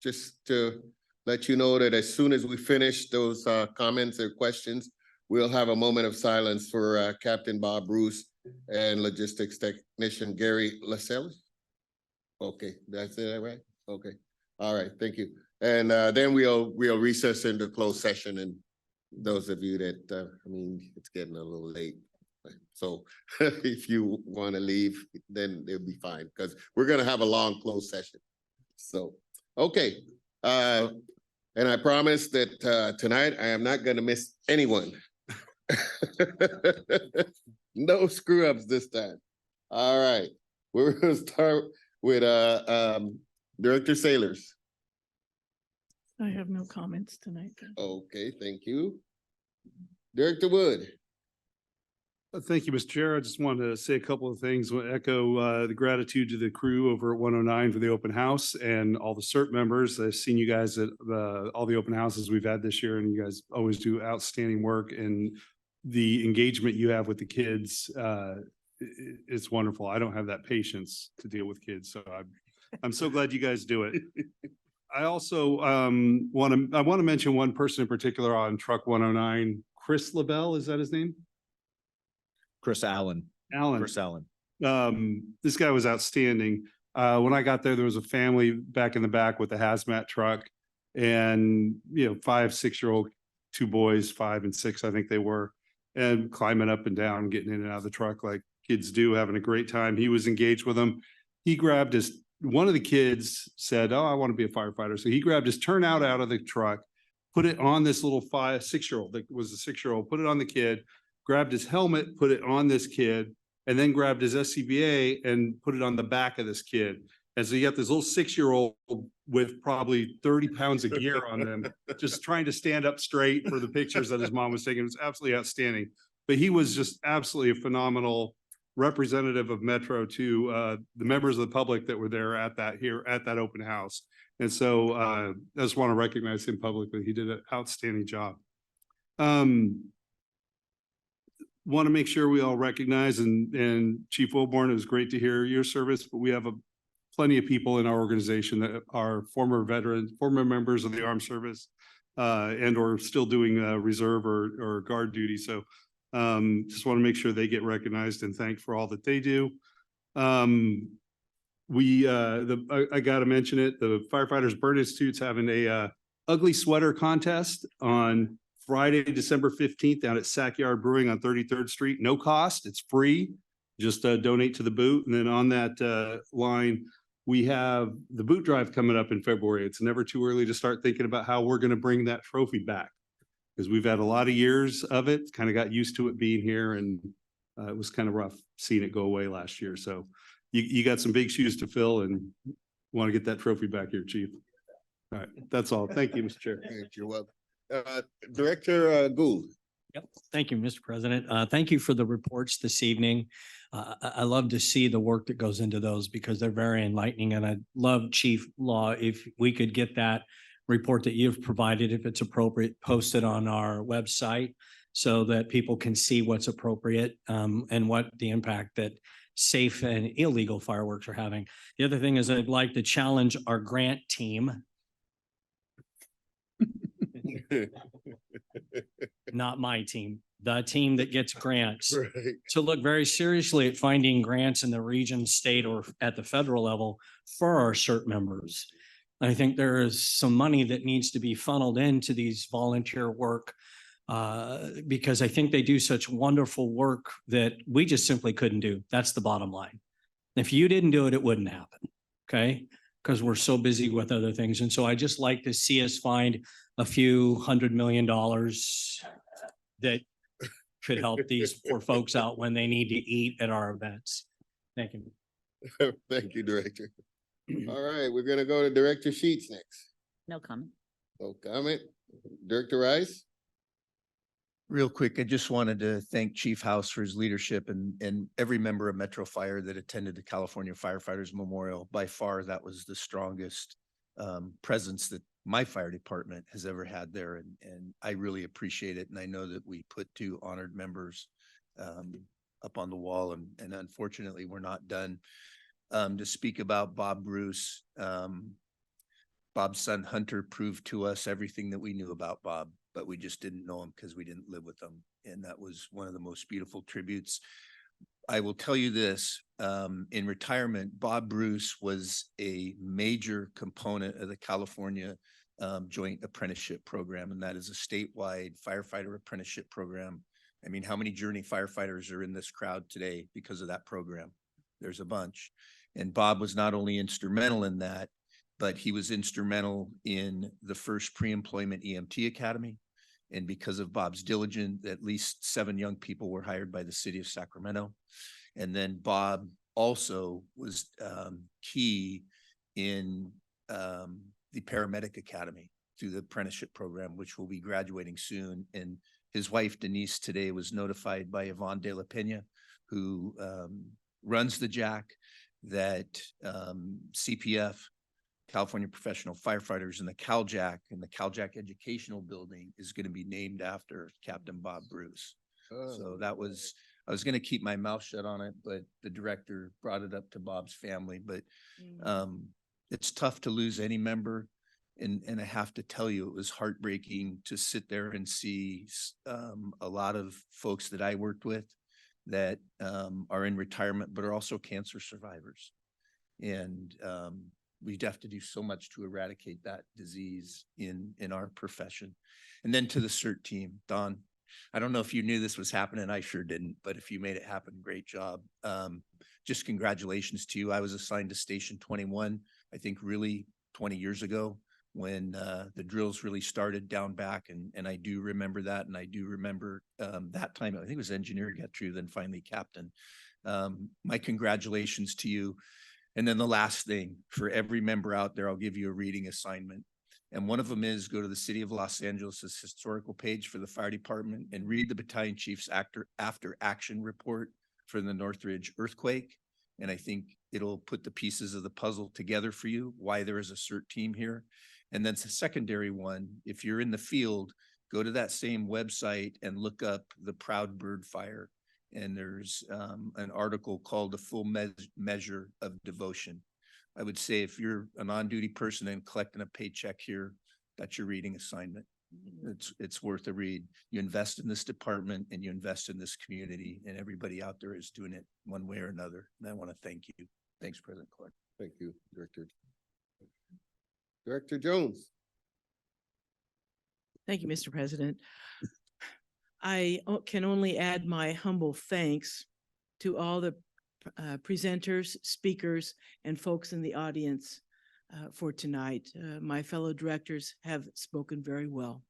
just to let you know that as soon as we finish those comments or questions, we'll have a moment of silence for Captain Bob Bruce and Logistics Technician Gary Lascelles. Okay, that's it, right? Okay, all right, thank you. And then we'll recess into closed session, and those of you that, I mean, it's getting a little late. So if you want to leave, then it'll be fine, because we're gonna have a long closed session. So, okay. And I promise that tonight I am not gonna miss anyone. No screw ups this time. All right, we're gonna start with Director Sailors. I have no comments tonight. Okay, thank you. Director Wood. Thank you, Mr. Chair. I just wanted to say a couple of things. Want to echo the gratitude to the crew over at 109 for the open house and all the CERT members. I've seen you guys at all the open houses we've had this year, and you guys always do outstanding work, and the engagement you have with the kids, it's wonderful. I don't have that patience to deal with kids, so I'm so glad you guys do it. I also want to mention one person in particular on truck 109, Chris LaBelle, is that his name? Chris Allen. Chris Allen. This guy was outstanding. When I got there, there was a family back in the back with a hazmat truck, and 5, 6-year-old, 2 boys, 5 and 6, I think they were, and climbing up and down, getting in and out of the truck like kids do, having a great time. He was engaged with them. He grabbed one of the kids said, "Oh, I want to be a firefighter." So he grabbed his turnout out of the truck, put it on this little 6-year-old, that was a 6-year-old, put it on the kid, grabbed his helmet, put it on this kid, and then grabbed his SCBA and put it on the back of this kid. And so you got this little 6-year-old with probably 30 pounds of gear on them, just trying to stand up straight for the pictures that his mom was taking. It was absolutely outstanding. But he was just absolutely a phenomenal representative of Metro to the members of the public that were there at that open house. And so I just want to recognize him publicly. He did an outstanding job. Want to make sure we all recognize, and Chief Wilborn, it was great to hear your service, but we have plenty of people in our organization that are former veterans, former members of the armed service, and or still doing reserve or guard duty. So just want to make sure they get recognized and thanked for all that they do. I got to mention it, the Firefighters Burn Institute's having a ugly sweater contest on Friday, December 15th down at Sackyard Brewing on 33rd Street. No cost, it's free. Just donate to the boot. And then on that line, we have the boot drive coming up in February. It's never too early to start thinking about how we're going to bring that trophy back, because we've had a lot of years of it, kind of got used to it being here, and it was kind of rough seeing it go away last year. So you got some big shoes to fill, and want to get that trophy back here, Chief. All right, that's all. Thank you, Mr. Chair. You're welcome. Director Gould. Yep. Thank you, Mr. President. Thank you for the reports this evening. I love to see the work that goes into those because they're very enlightening. And I'd love, Chief Law, if we could get that report that you've provided, if it's appropriate, posted on our website so that people can see what's appropriate and what the impact that safe and illegal fireworks are having. The other thing is I'd like to challenge our grant team. Not my team, the team that gets grants, Right. to look very seriously at finding grants in the region, state, or at the federal level for our CERT members. I think there is some money that needs to be funneled into these volunteer work because I think they do such wonderful work that we just simply couldn't do. That's the bottom line. If you didn't do it, it wouldn't happen. Okay. Because we're so busy with other things. And so I just like to see us find a few $100 million that could help these poor folks out when they need to eat at our events. Thank you. Thank you, Director. All right, we're gonna go to Director Sheets next. No comment. No comment. Director Rice? Real quick, I just wanted to thank Chief House for his leadership and every member of Metro Fire that attended the California Firefighters Memorial. By far, that was the strongest presence that my fire department has ever had there. And I really appreciate it. And I know that we put 2 honored members up on the wall and unfortunately, we're not done. To speak about Bob Bruce, Bob's son Hunter proved to us everything that we knew about Bob, but we just didn't know him because we didn't live with him. And that was one of the most beautiful tributes. I will tell you this, in retirement, Bob Bruce was a major component of the California Joint Apprenticeship Program, and that is a statewide firefighter apprenticeship program. I mean, how many Journey firefighters are in this crowd today because of that program? There's a bunch. And Bob was not only instrumental in that, but he was instrumental in the first pre-employment EMT Academy. And because of Bob's diligence, at least 7 young people were hired by the city of Sacramento. And then Bob also was key in the paramedic academy through the apprenticeship program, which will be graduating soon. And his wife Denise today was notified by Yvonne De La Pena, who runs the JAC, that CPF, California Professional Firefighters, and the CalJac and the CalJac Educational Building is going to be named after Captain Bob Bruce. So that was, I was going to keep my mouth shut on it, but the director brought it up to Bob's family. But it's tough to lose any member. And I have to tell you, it was heartbreaking to sit there and see a lot of folks that I worked with that are in retirement, but are also cancer survivors. And we'd have to do so much to eradicate that disease in our profession. And then to the CERT team, Don, I don't know if you knew this was happening. I sure didn't, but if you made it happen, great job. Just congratulations to you. I was assigned to Station 21, I think really 20 years ago when the drills really started down back. And I do remember that. And I do remember that time, I think it was engineer got through, then finally captain. My congratulations to you. And then the last thing, for every member out there, I'll give you a reading assignment. And one of them is go to the City of Los Angeles' historical page for the fire department and read the battalion chief's after action report for the Northridge earthquake. And I think it'll put the pieces of the puzzle together for you, why there is a CERT team here. And then the secondary one, if you're in the field, go to that same website and look up the Proud Bird Fire. And there's an article called The Full Measure of Devotion. I would say if you're an on-duty person and collecting a paycheck here, that's your reading assignment. It's worth a read. You invest in this department and you invest in this community, and everybody out there is doing it one way or another. And I want to thank you. Thanks, President Clark. Thank you, Director. Director Jones. Thank you, Mr. President. I can only add my humble thanks to all the presenters, speakers, and folks in the audience for tonight. My fellow directors have spoken very well.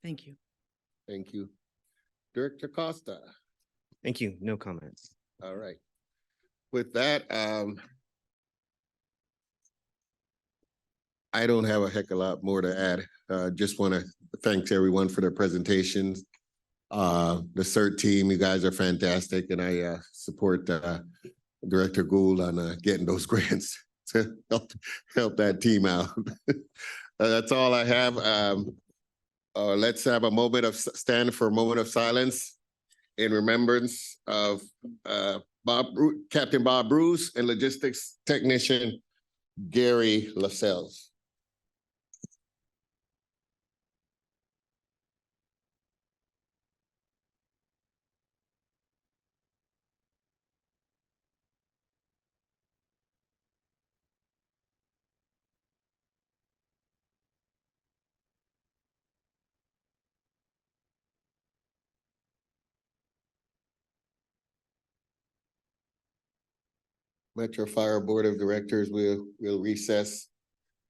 Thank you. Thank you. Director Costa. Thank you. No comments. All right. With that, I don't have a heck of a lot more to add. Just want to thank everyone for their presentations. The CERT team, you guys are fantastic, and I support Director Gould on getting those grants to help that team out. That's all I have. Let's have a moment of stand for a moment of silence in remembrance of Captain Bob Bruce and logistics technician Gary Lascelles. Metro Fire Board of Directors will recess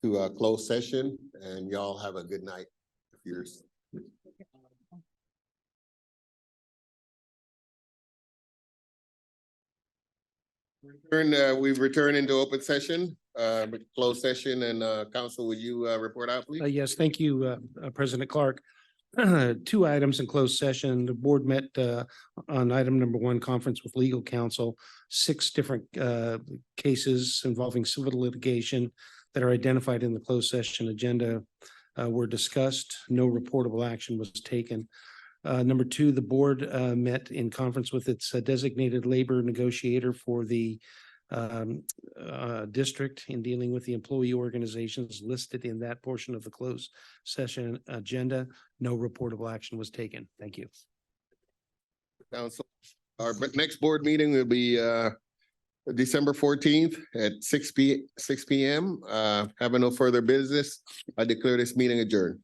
to a closed session, and y'all have a good night. Yours. We've returned into open session, closed session, and council, would you report out, please? Yes, thank you, President Clark. Two items in closed session. The board met on item number one, conference with legal counsel. 6 different cases involving civil litigation that are identified in the closed session agenda were discussed. No reportable action was taken. Number two, the board met in conference with its designated labor negotiator for the district in dealing with the employee organizations listed in that portion of the closed session agenda. No reportable action was taken. Thank you. Council, our next board meeting will be December 14th at 6 p.m. Having no further business, I declare this meeting adjourned.